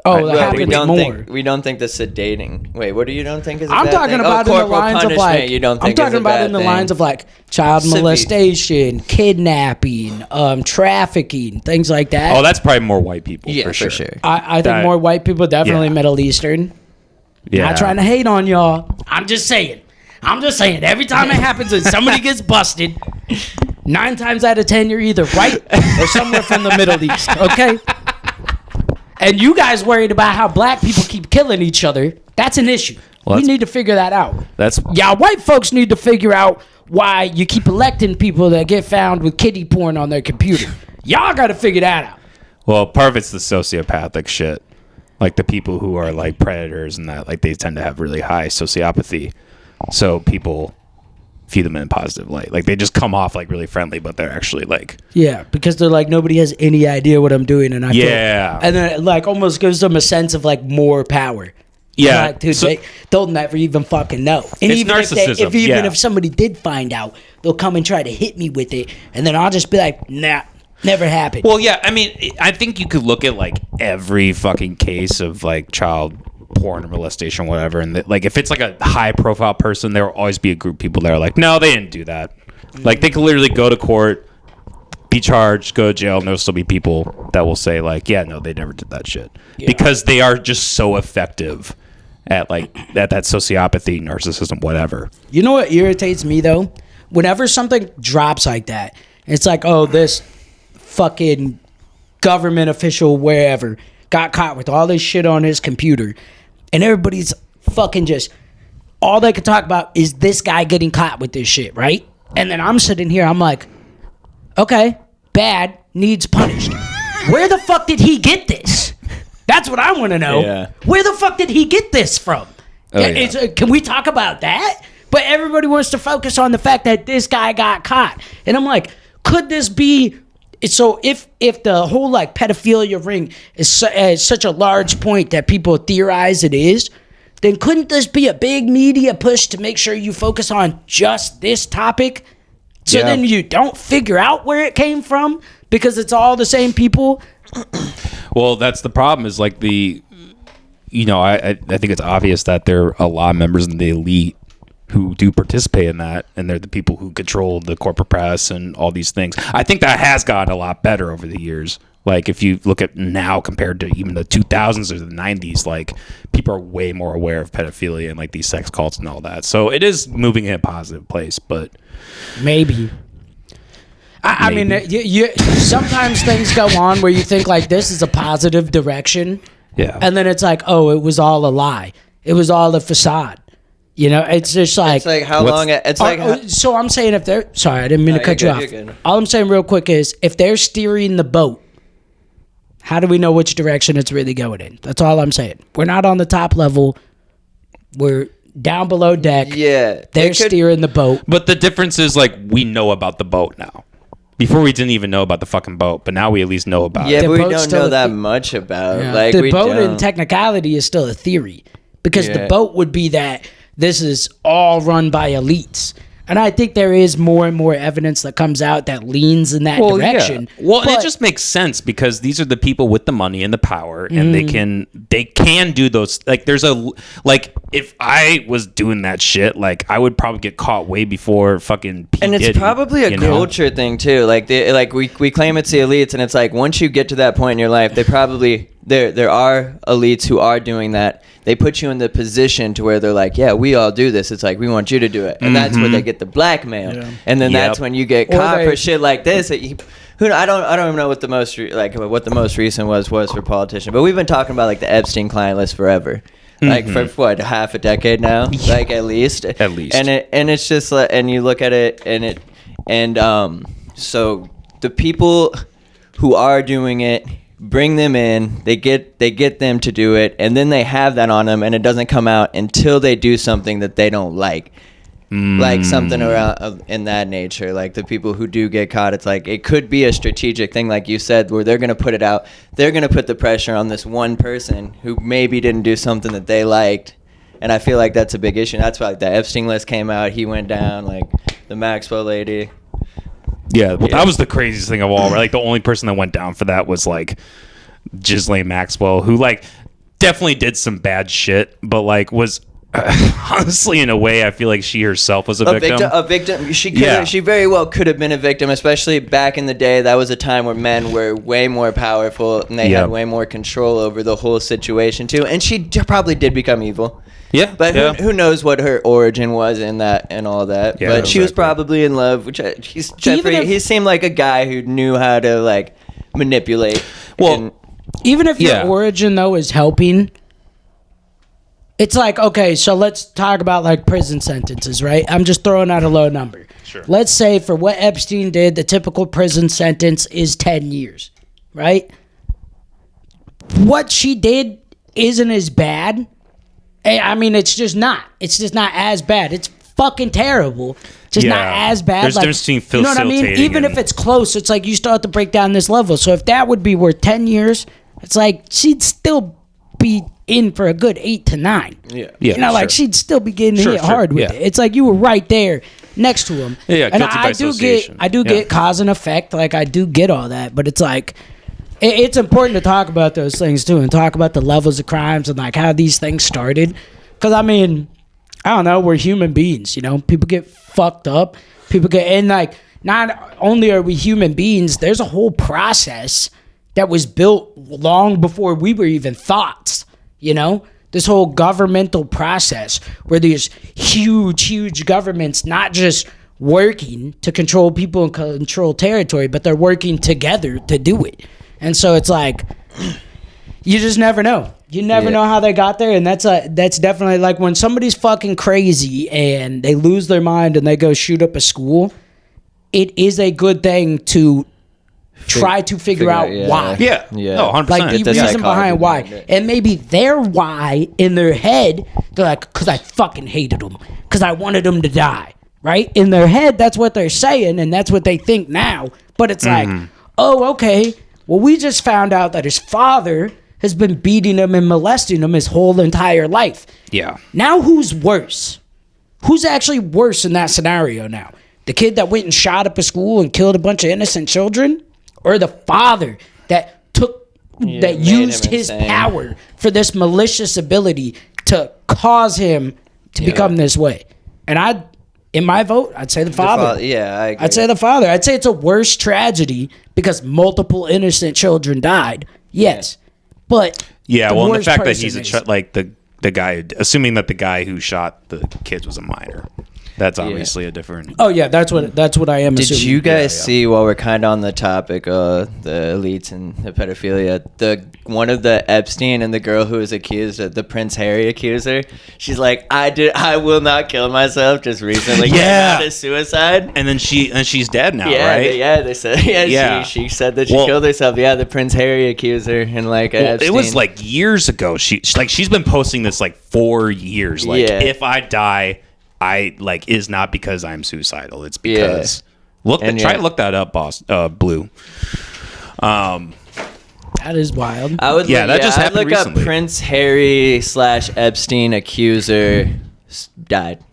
we don't think the sedating. Wait, what do you don't think is? I'm talking about in the lines of like. You don't think I'm talking about in the lines of like child molestation, kidnapping, trafficking, things like that. Oh, that's probably more white people. Yeah, for sure. I think more white people, definitely Middle Eastern. Yeah. Not trying to hate on y'all. I'm just saying. Every time it happens and somebody gets busted, 9 times out of 10 you're either white or somewhere from the Middle East. Okay. And you guys worried about how black people keep killing each other. That's an issue. We need to figure that out. Y'all white folks need to figure out why you keep electing people that get found with kiddie porn on their computer. Y'all got to figure that out. Well, part of it's the sociopathic shit. Like the people who are like predators and that, like they tend to have really high sociopathy. So people view them in a positive light. Like they just come off like really friendly, but they're actually like... Yeah, because they're like, nobody has any idea what I'm doing. And and then it like almost gives them a sense of like more power. Yeah. Like, dude, they'll never even fucking know. And it's narcissism. If somebody did find out, they'll come and try to hit me with it. And then I'll just be like, nah, never happened. Well, yeah, I mean, I think you could look at like every fucking case of like child porn or molestation, whatever, and like if it's like a high profile person, there will always be a group of people that are like, no, they didn't do that. Like they could literally go to court, be charged, go to jail, and there'll still be people that will say like, yeah, no, they never did that shit. Because they are just so effective at that sociopathy, narcissism, whatever. You know what irritates me though? Whenever something drops like that, it's like, oh, this fucking government official wherever got caught with all this shit on his computer. And everybody's fucking just, all they can talk about is this guy getting caught with this shit, right? And then I'm sitting here, I'm like, okay, bad, needs punished. Where the fuck did he get this? That's what I want to know. Yeah. Where the fuck did he get this from? Can we talk about that? But everybody wants to focus on the fact that this guy got caught. And I'm like, could this be... So if the whole like pedophilia ring is such a large point that people theorize it is, then couldn't this be a big media push to make sure you focus on just this topic? So then you don't figure out where it came from because it's all the same people? Well, that's the problem is like I think it's obvious that there are a lot of members in the elite who do participate in that, and they're the people who control the corporate press and all these things. I think that has gotten a lot better over the years. Like if you look at now compared to even the 2000s or the 90s, like people are way more aware of pedophilia and like these sex cults and all that. So it is moving in a positive place, but maybe. I mean, you sometimes things go on where you think like this is a positive direction, and then it's like, oh, it was all a lie. It was all a facade. You know, it's just like... It's like how long... It's like... So I'm saying if they're... Sorry, I didn't mean to cut you off. All I'm saying real quick is if they're steering the boat, how do we know which direction it's really going in? That's all I'm saying. We're not on the top level. We're down below deck. Yeah. They're steering the boat. But the difference is like we know about the boat now. Before we didn't even know about the fucking boat, but now we at least know about it. Yeah, but we boat's don't know that much about. Yeah. Like the boat in technicality is still a theory because the boat would be that this is all run by elites. And I think there is more and more evidence that comes out that leans in that direction. Yeah. Well, and it just makes sense because these are the people with the money and the power, and they can do those. Like, there's if I was doing that shit, like I would probably get caught way before fucking P. And it's Diddy, probably a culture thing too. Like we claim it's the elites, and it's like once you get to that point in your life, they probably there are elites who are doing that. They put you in the position to where they're like, yeah, we all do this. It's like, we want you to do it. And that's where they get the blackmail. Yeah. And then that's when you get caught for shit like this. I don't even know what the most recent was for politician. But we've been talking about like the Epstein client list forever. Like for what, half a decade now? Like at least. At least. And it's just like, and you look at it so the people who are doing it, bring them in, they get them to do it, and then they have that on them, and it doesn't come out until they do something that they don't like. Like something around in that nature. Like the people who do get caught, it's like it could be a strategic thing, like you said, where they're going to put it out. They're going to put the pressure on this one person who maybe didn't do something that they liked. And I feel like that's a big issue. That's why like, the Epstein list came out. He went down, like the Maxwell lady. Yeah, well, that was the craziest thing of all. Right? Like the only person that went down for that was like Ghislaine Maxwell, who like definitely did some bad shit, but like was honestly, in a way, I feel like she herself was a victim. A victim. She very well could have been a victim, especially back in the day. That was a time where men were way more powerful and they had way more control over the whole situation too. And she probably did become evil. Yeah, but who knows what her origin was in that and all that. Yeah, but she was probably in love. He seemed like a guy who knew how to like manipulate. Well, even if your origin though is helping, it's like, okay, so let's talk about like prison sentences, right? I'm just throwing out a low number. Sure. Let's say for what Epstein did, the typical prison sentence is 10 years, right? What she did isn't as bad. I mean, it's just not. It's just not as bad. It's fucking terrible. Just not as bad. There's difference between you know what I mean? Even if it's close, it's like you still have to break down this level. So if that would be worth 10 years, it's like she'd still be in for a good 8 to 9. Yeah. You know, like she'd still be getting hit hard with it. It's like you were right there next to him. Yeah, and I do get cause and effect. Like I do get all that, but it's like it's important to talk about those things too, and talk about the levels of crimes and like how these things started. Because I mean, I don't know, we're human beings. You know, people get fucked up. And like not only are we human beings, there's a whole process that was built long before we were even thoughts. You know, this whole governmental process where there's huge governments not just working to control people and control territory, but they're working together to do it. And so it's like, you just never know. You never know how they got there. And that's definitely like when somebody's fucking crazy and they lose their mind and they go shoot up a school, it is a good thing to try to figure out why. Yeah. No, 100%. Like the reason behind why. And maybe their why in their head, they're like, because I fucking hated him. Because I wanted him to die. Right? In their head, that's what they're saying, and that's what they think now. But it's like, oh, okay. Well, we just found out that his father has been beating him and molesting him his whole entire life. Yeah. Now who's worse? Who's actually worse in that scenario now? The kid that went and shot up a school and killed a bunch of innocent children? Or the father that used his power for this malicious ability to cause him to become this way? And in my vote, I'd say the father. Yeah, I agree. I'd say the father. I'd say it's a worse tragedy because multiple innocent children died. Yes. But Yeah, well, and the worst fact that person he's is- like the guy, assuming that the guy who shot the kids was a minor, that's obviously a different. Oh yeah, that's what I am Did assuming. you guys see, while we're kind of on the topic of the elites and the pedophilia, one of the Epstein and the girl who was accused of the Prince Harry accuser? She's like, I will not kill myself. Just recently, Yeah. came out of suicide. And then she's dead now, Yeah, right? they said, Yeah. she said that she Well- killed herself. Yeah, the Prince Harry accuser and like Well, Epstein. it was like years ago. She's been posting this like 4 years. Like, Yeah. if I die, I like is not because I'm suicidal. It's because try to look that up, boss. Blue. That is wild. I would that just I'd happened look recently. up Prince Harry / Epstein accuser dead.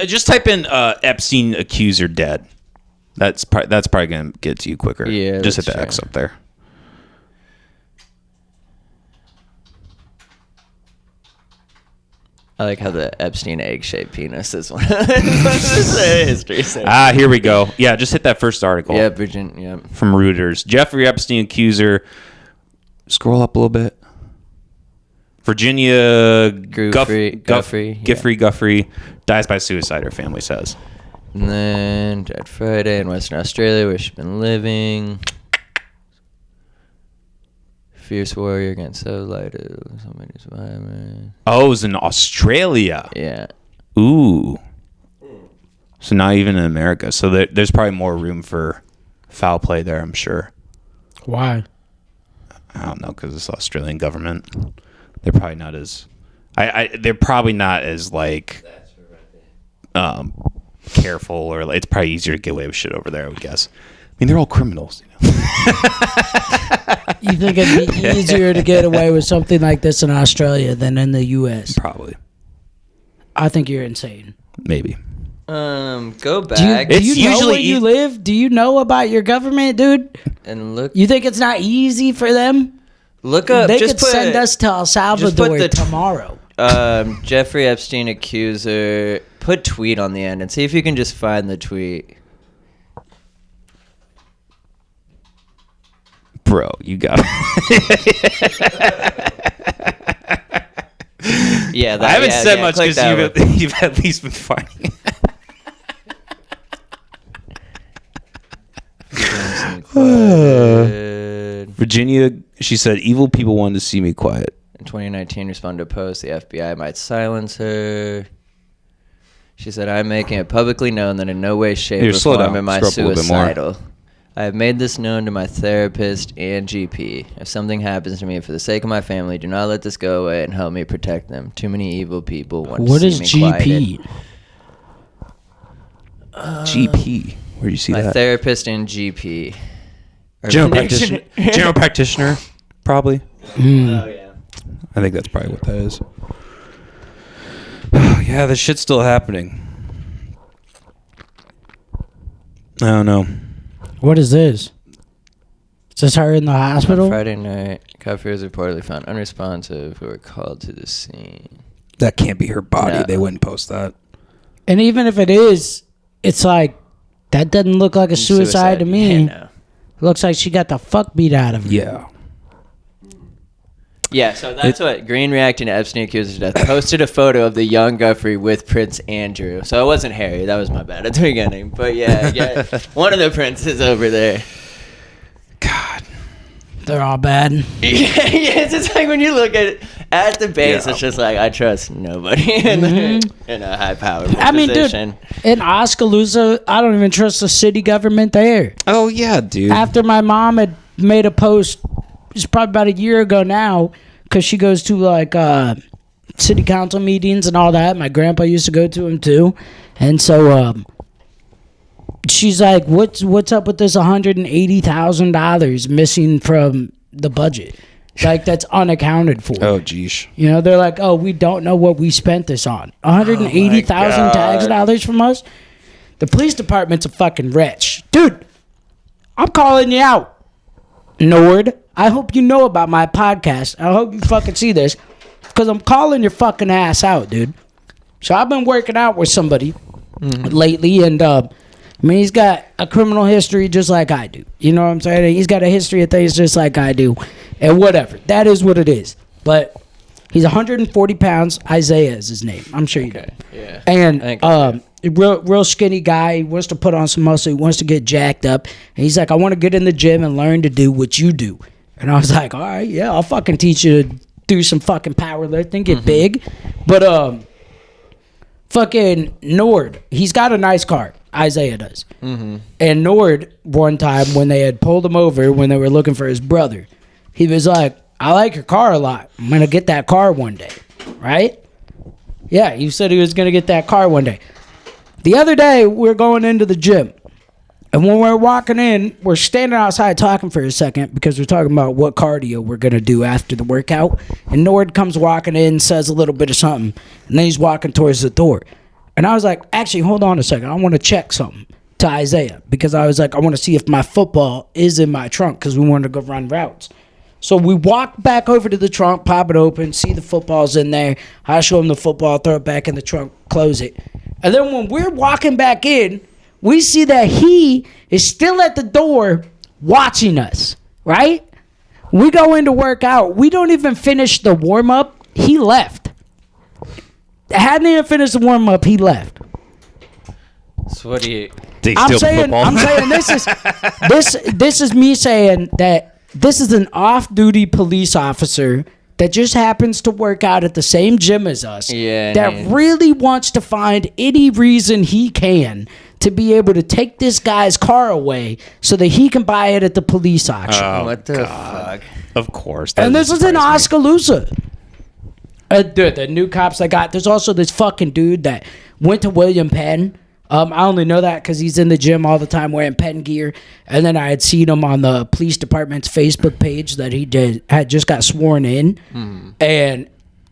Just type in Epstein accuser dead. That's probably gonna get to you quicker. Yeah, just hit that's the X true. up there. I like how the Epstein egg-shaped penis is one of the history. Here we go. Yeah, just hit that first article. Yeah, Virginia. Yeah. From Reuters. Jeffrey Epstein accuser. Scroll up a little bit. Virginia Guffrey dies by suicide, her family says. And then Dead Friday in Western Australia, where she's been living. Fierce warrior against somebody's survivor. Oh, it was in Australia. Yeah. Ooh. So not even in America. So there's probably more room for foul play there, I'm sure. Why? I don't know, because it's the Australian government. They're probably not as... they're probably not as, like... careful, or like, it's probably easier to get away with shit over there, I would guess. I mean, they're all criminals, you know. You think it'd be easier to get away with something like this in Australia than in the U.S.? Probably. I think you're insane. Maybe. Go Do back you know where you live? Do you know about your government, dude? and look. You think it's not easy for them? Look up. They just could send us to El Salvador tomorrow. Jeffrey Epstein accuser. Put tweet on the end and see if you can just find the tweet. Bro, you got Yeah, I haven't said much click because that one. you've at least been finding Virginia, she said, evil people wanted to see me quiet. In 2019, responded to a post, the FBI might silence her. She said, I'm making it publicly known that in no way, shape, Here, or slow form down. am I Scroll up a little bit more. suicidal. I have made this known to my therapist and GP. If something happens to me for the sake of my family, do not let this go away and help me protect them. Too many evil people want What to is see me GP? quieted. GP. Where do you see My that? therapist and GP. General practitioner. General practitioner, probably. Oh, yeah. I think that's probably what that is. Oh, yeah, this shit's still happening. I don't know. What is this? Is this her in the On hospital? Friday night, Cuffrey was reportedly found unresponsive who were called to the scene. That can't be her body. No. They wouldn't post that. And even if it is, it's like, that doesn't look like a suicide to me. Yeah, no. Looks like she got the fuck beat out of her. Yeah. Yeah, so that's what Green, reacting to Epstein accuser's death, posted a photo of the young Guffrey with Prince Andrew. So it wasn't Harry. That was my bad at the beginning. But yeah, one of the princes over there. God. They're all bad. Yeah, it's just like when you look at the base, Yeah. it's just like, I trust nobody in a high power I mean, position. dude, in Oskaloosa, I don't even trust the city government there. Oh, yeah, dude. After my mom had made a post, it's probably about a year ago now, because she goes to like city council meetings and all that. My grandpa used to go to them too, and so she's like, "What's up with this $180,000 missing from the budget? Like that's unaccounted for." Oh, geesh. You know, they're like, "Oh, we don't know what we spent this on. $180,000 tax dollars from us." The police department's a fucking wretch, dude. I'm calling you out, Nord. I hope you know about my podcast. I hope you fucking see this, because I'm calling your fucking ass out, dude. So I've been working out with somebody lately, and I mean, he's got a criminal history just like I do. You know what I'm saying? He's got a history of things just like I do, and whatever. That is what it is. But he's 140 pounds. Isaiah is his name. I'm sure you know. Yeah. And real skinny guy. He wants to put on some muscle. He wants to get jacked up. And he's like, I want to get in the gym and learn to do what you do. And I was like, all right, yeah, I'll fucking teach you to do some fucking powerlifting, get big. But fucking Nord, he's got a nice car. Isaiah does. And Nord, one time when they had pulled him over when they were looking for his brother, he was like, I like your car a lot. I'm going to get that car one day. Right? Yeah, he said he was going to get that car one day. The other day, we're going into the gym. And when we're walking in, we're standing outside talking for a second because we're talking about what cardio we're going to do after the workout. And Nord comes walking in, says a little bit of something, and then he's walking towards the door. And I was like, actually, hold on a second. I want to check something to Isaiah because I was like, I want to see if my football is in my trunk because we wanted to go run routes. So we walk back over to the trunk, pop it open, see the football's in there. I show him the football, throw it back in the trunk, close it. And then when we're walking back in, we see that he is still at the door watching us, right? We go in to work out. We don't even finish the warm-up. He left. Hadn't even finished the warm-up. He left. So what do you... Did he steal the football? I'm saying this is me saying that this is an off-duty police officer that just happens to work out at the same gym as us. Yeah, that really wants to find any reason he can to be able to take this guy's car away so that he can buy it at the police auction. What the fuck? Of course. And this is in Oskaloosa. The new cops I got. There's also this fucking dude that went to William Penn. I only know that because he's in the gym all the time wearing Penn gear. And then I had seen him on the police department's Facebook page that had just got sworn in. And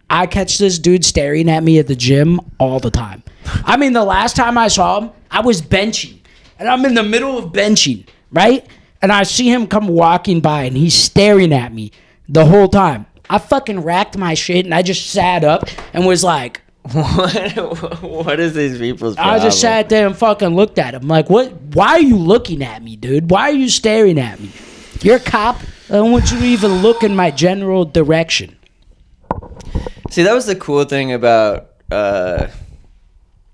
I catch this dude staring at me at the gym all the time. I mean, the last time I saw him, I was benching. And I'm in the middle of benching, right? And I see him come walking by and he's staring at me the whole time. I fucking racked my shit and I just sat up and was like, What is these people's problem? I just sat there and fucking looked at him. Like, what? Why are you looking at me, dude? Why are you staring at me? You're a cop. I don't want you to even look in my general direction. See, that was the cool thing about, I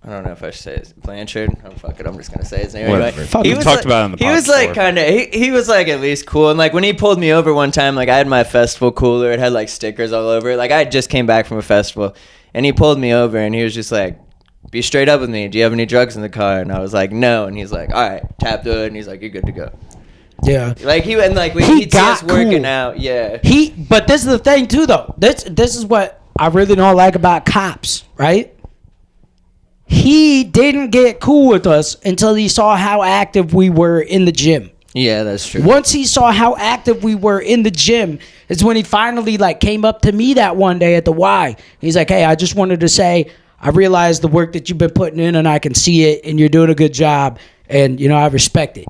don't know if I should say it. Blanchard. Oh, fuck it. I'm just going to say his name anyway. We talked about it on the podcast. He was like kind of, he was like at least cool. And like when he pulled me over one time, like I had my festival cooler. It had like stickers all over it. Like I just came back from a festival. And he pulled me over and he was just like, be straight up with me. Do you have any drugs in the car? And I was like, no. And he's like, all right, tap the hood. And he's like, you're good to go. Yeah. Like he'd see us working out. Yeah. But this is the thing too, though. This is what I really don't like about cops, right? He didn't get cool with us until he saw how active we were in the gym. Yeah, that's true. Once he saw how active we were in the gym is when he finally like came up to me that one day at the Y. He's like, hey, I just wanted to say, I realize the work that you've been putting in and I can see it and you're doing a good job and, you know, I respect it.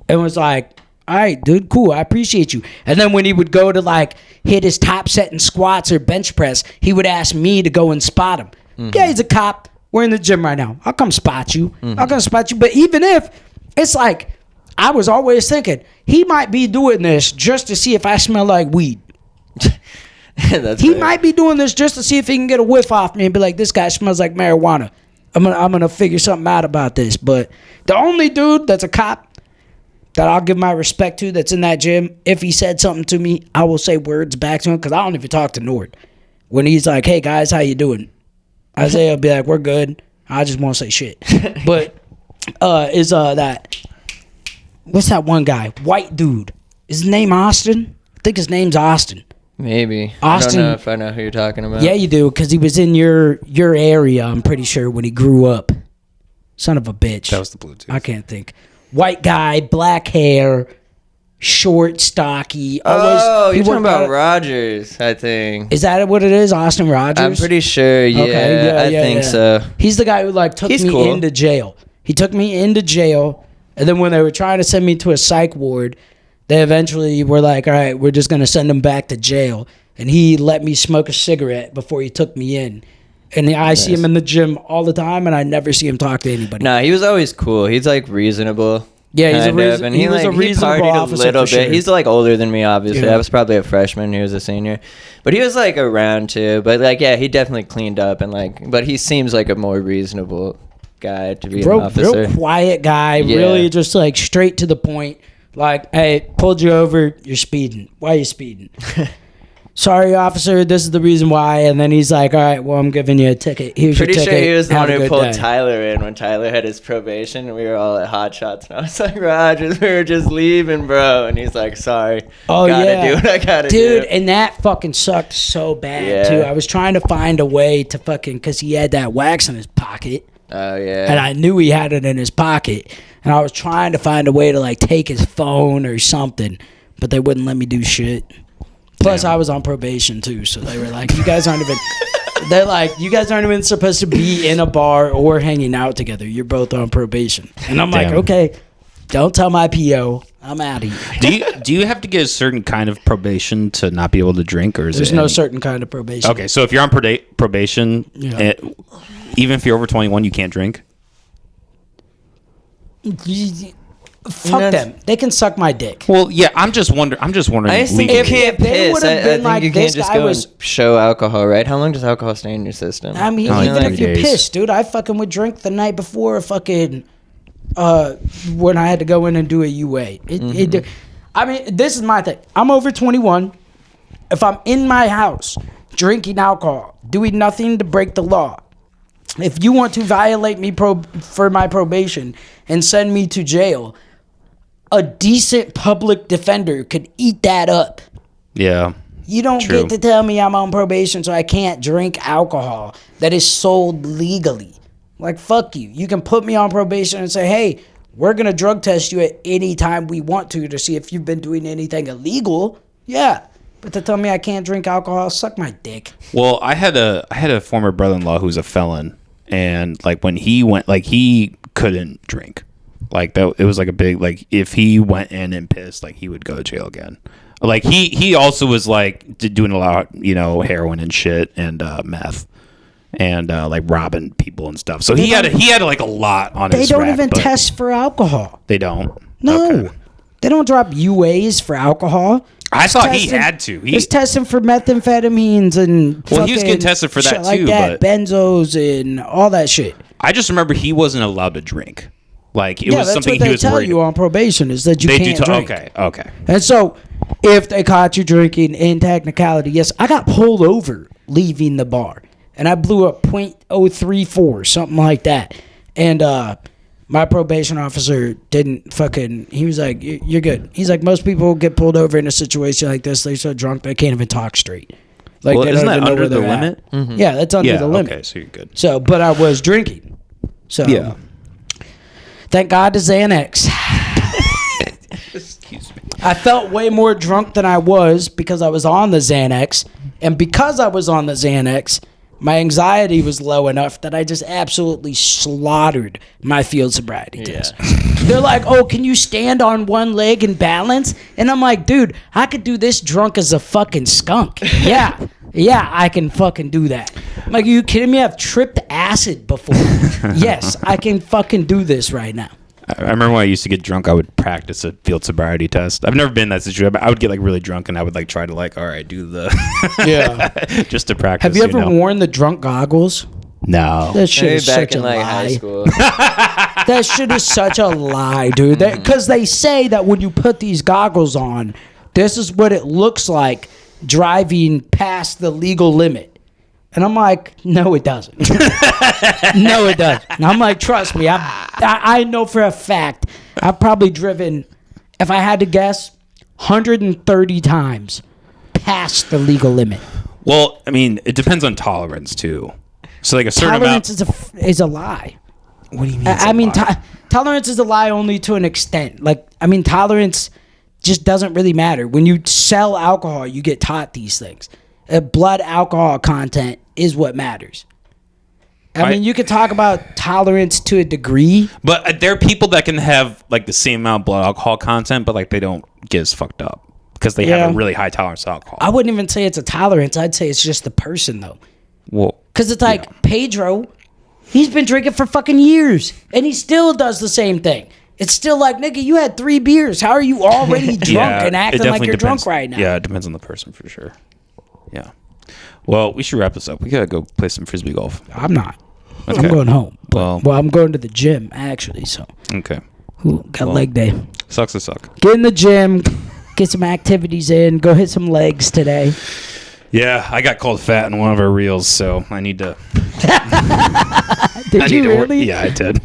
And was like, all right, dude, cool. I appreciate you. And then when he would go to like hit his top set in squats or bench press, he would ask me to go and spot him. Yeah, he's a cop. We're in the gym right now. I'll come spot you. I'll come spot you. But even if it's like, I was always thinking he might be doing this just to see if I smell like weed. He might be doing this just to see if he can get a whiff off me and be like, this guy smells like marijuana. I'm gonna figure something out about this. But the only dude that's a cop that I'll give my respect to that's in that gym, if he said something to me, I will say words back to him because I don't even talk to Nord. When he's like, hey guys, how you doing? Isaiah will be like, we're good. I just won't say shit. But what's that one guy? White dude. Is his name Austin? I think his name's Austin. Maybe. Austin. I don't know if I know who you're talking about. Yeah, you do, because he was in your area, I'm pretty sure, when he grew up. Son of a bitch. That was the Bluetooth. I can't think. White guy, black hair, short, stocky. You're talking about Rogers, I think. Is that what it is? Austin Rogers? I'm pretty sure, yeah. Okay, I think so. He's the guy who like took me into jail. He took me into jail, and then when they were trying to send me to a psych ward, they eventually were like, all right, we're just going to send him back to jail. And he let me smoke a cigarette before he took me in. And I see him in the gym all the time, and I never see him talk to anybody. Nah, he was always cool. He's like reasonable. Yeah, and he was a he reasonable partied officer a little for bit. sure. He's like older than me, obviously. Yeah. I was probably a freshman. He was a senior, but he was like around too. But like, yeah, he definitely cleaned up and like, but he seems like a more reasonable guy to be an officer. Real quiet guy, Yeah. really just like straight to the point. Like, hey, pulled you over, you're speeding. Why are you speeding? Sorry, officer, this is the reason why. And then he's like, all right, well, I'm giving you a ticket. Here's Pretty your sure ticket. he was the Have one a who good pulled day." Tyler in when Tyler had his probation. And we were all at Hot Shots, and I was like, Rogers, we were just leaving, bro. And he's like, sorry. Oh, gotta yeah. do what I gotta do. Dude, and that fucking sucked so bad, Yeah. too. I was trying to find a way to fucking, because he had that wax in his pocket. Oh, yeah. And I knew he had it in his pocket. And I was trying to find a way to like take his phone or something, but they wouldn't let me do shit. Plus, I was on probation too, so they were like, "You guys aren't even." They're like, "You guys aren't even supposed to be in a bar or hanging out together. You're both on probation." And I'm like, Damn. "Okay, don't tell my PO. I'm out of here." Do you have to get a certain kind of probation to not be able to drink, or is There's it no any- certain kind of probation. Okay, so if you're on probation, Yeah. even if you're over 21, you can't drink. Fuck them. They can suck my dick. Well, yeah, I'm just wondering. I just think legally. you can't If they piss. would've I been think like, you this can't just guy go was- and show alcohol, right? How long does alcohol stay in your system? I mean, Oh, even like if you're 30 days. pissed, dude, I fucking would drink the night before fucking when I had to go in and do a UA. I mean, this is my thing. I'm over 21. If I'm in my house drinking alcohol, doing nothing to break the law, if you want to violate me for my probation and send me to jail, a decent public defender could eat that up. Yeah. You don't True. get to tell me I'm on probation so I can't drink alcohol that is sold legally. Like, fuck you. You can put me on probation and say, hey, we're going to drug test you at any time we want to see if you've been doing anything illegal. Yeah. But to tell me I can't drink alcohol, suck my dick. Well, I had a former brother-in-law who's a felon, and like when he went, like he couldn't drink. Like that, it was like a big like if he went in and pissed, like he would go to jail again. Like he also was like doing a lot, heroin and shit and meth and like robbing people and stuff. So he had like a lot on They his. don't rap, even but test for alcohol. They don't. No. Okay. They don't drop UAs for alcohol. I thought he testing- had to. It's testing for methamphetamines and Well, he was getting fucking tested for that shit like too, that, but- benzos and all that shit. I just remember he wasn't allowed to drink. Like it was that's something what he they was tell worried. you on probation is that you They can't do. drink. Okay. And so, if they caught you drinking in technicality, yes, I got pulled over leaving the bar, and I blew a .034, something like that, and my probation officer didn't fucking. He was like, "You're good." He's like, most people get pulled over in a situation like this. They're so drunk they can't even talk straight. Like Well, they isn't don't even that know under where the they're at. limit? Yeah, that's under Yeah. the limit. Okay, so you're good. So, but I was drinking. So Yeah. thank God to Xanax. Excuse me. I felt way more drunk than I was because I was on the Xanax. And because I was on the Xanax, my anxiety was low enough that I just absolutely slaughtered my field sobriety test. They're like, oh, can you stand on one leg and balance? And I'm like, dude, I could do this drunk as a fucking skunk. Yeah. Yeah, I can fucking do that. I'm like, are you kidding me? I've tripped acid before. Yes, I can fucking do this right now. I remember when I used to get drunk, I would practice a field sobriety test. I've never been in that situation, but I would get like really drunk and I would like try to like, all right, do the Yeah. just to practice. Have you ever know? worn the drunk goggles? No. That shit Maybe is back such a in like lie. high school. That shit is such a lie, dude. Because they say that when you put these goggles on, this is what it looks like driving past the legal limit. And I'm like, no, it doesn't. No, it doesn't. And I'm like, trust me, I know for a fact I've probably driven, if I had to guess, 130 times past the legal limit. Well, I mean, it depends on tolerance too. So like a certain Tolerance amount. is a lie. What do you mean? I mean, tolerance is a lie only to an extent. Like, I mean, tolerance just doesn't really matter. When you sell alcohol, you get taught these things. Blood alcohol content is what matters. I mean, you could talk about tolerance to a degree. But there are people that can have like the same amount of blood alcohol content, but like they don't get as fucked up because they have a really high tolerance to alcohol. I wouldn't even say it's a tolerance. I'd say it's just the person, though. Well, Because it's like Pedro, he's been drinking for fucking years, and he still does the same thing. It's still like, nigga, you had 3 beers. How are you already drunk and acting like you're drunk right now? Yeah, it depends on the person for sure. Yeah. Well, we should wrap this up. We gotta go play some frisbee golf. I'm not. Okay. I'm going home. Well, I'm going to the gym, actually, so. Okay. Got leg day. Sucks to suck. Get in the gym, get some activities in, go hit some legs today. Yeah, I got called fat in one of our reels, so I need to. Did you really? Yeah, I did.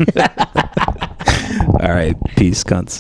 All right. Peace, cunts.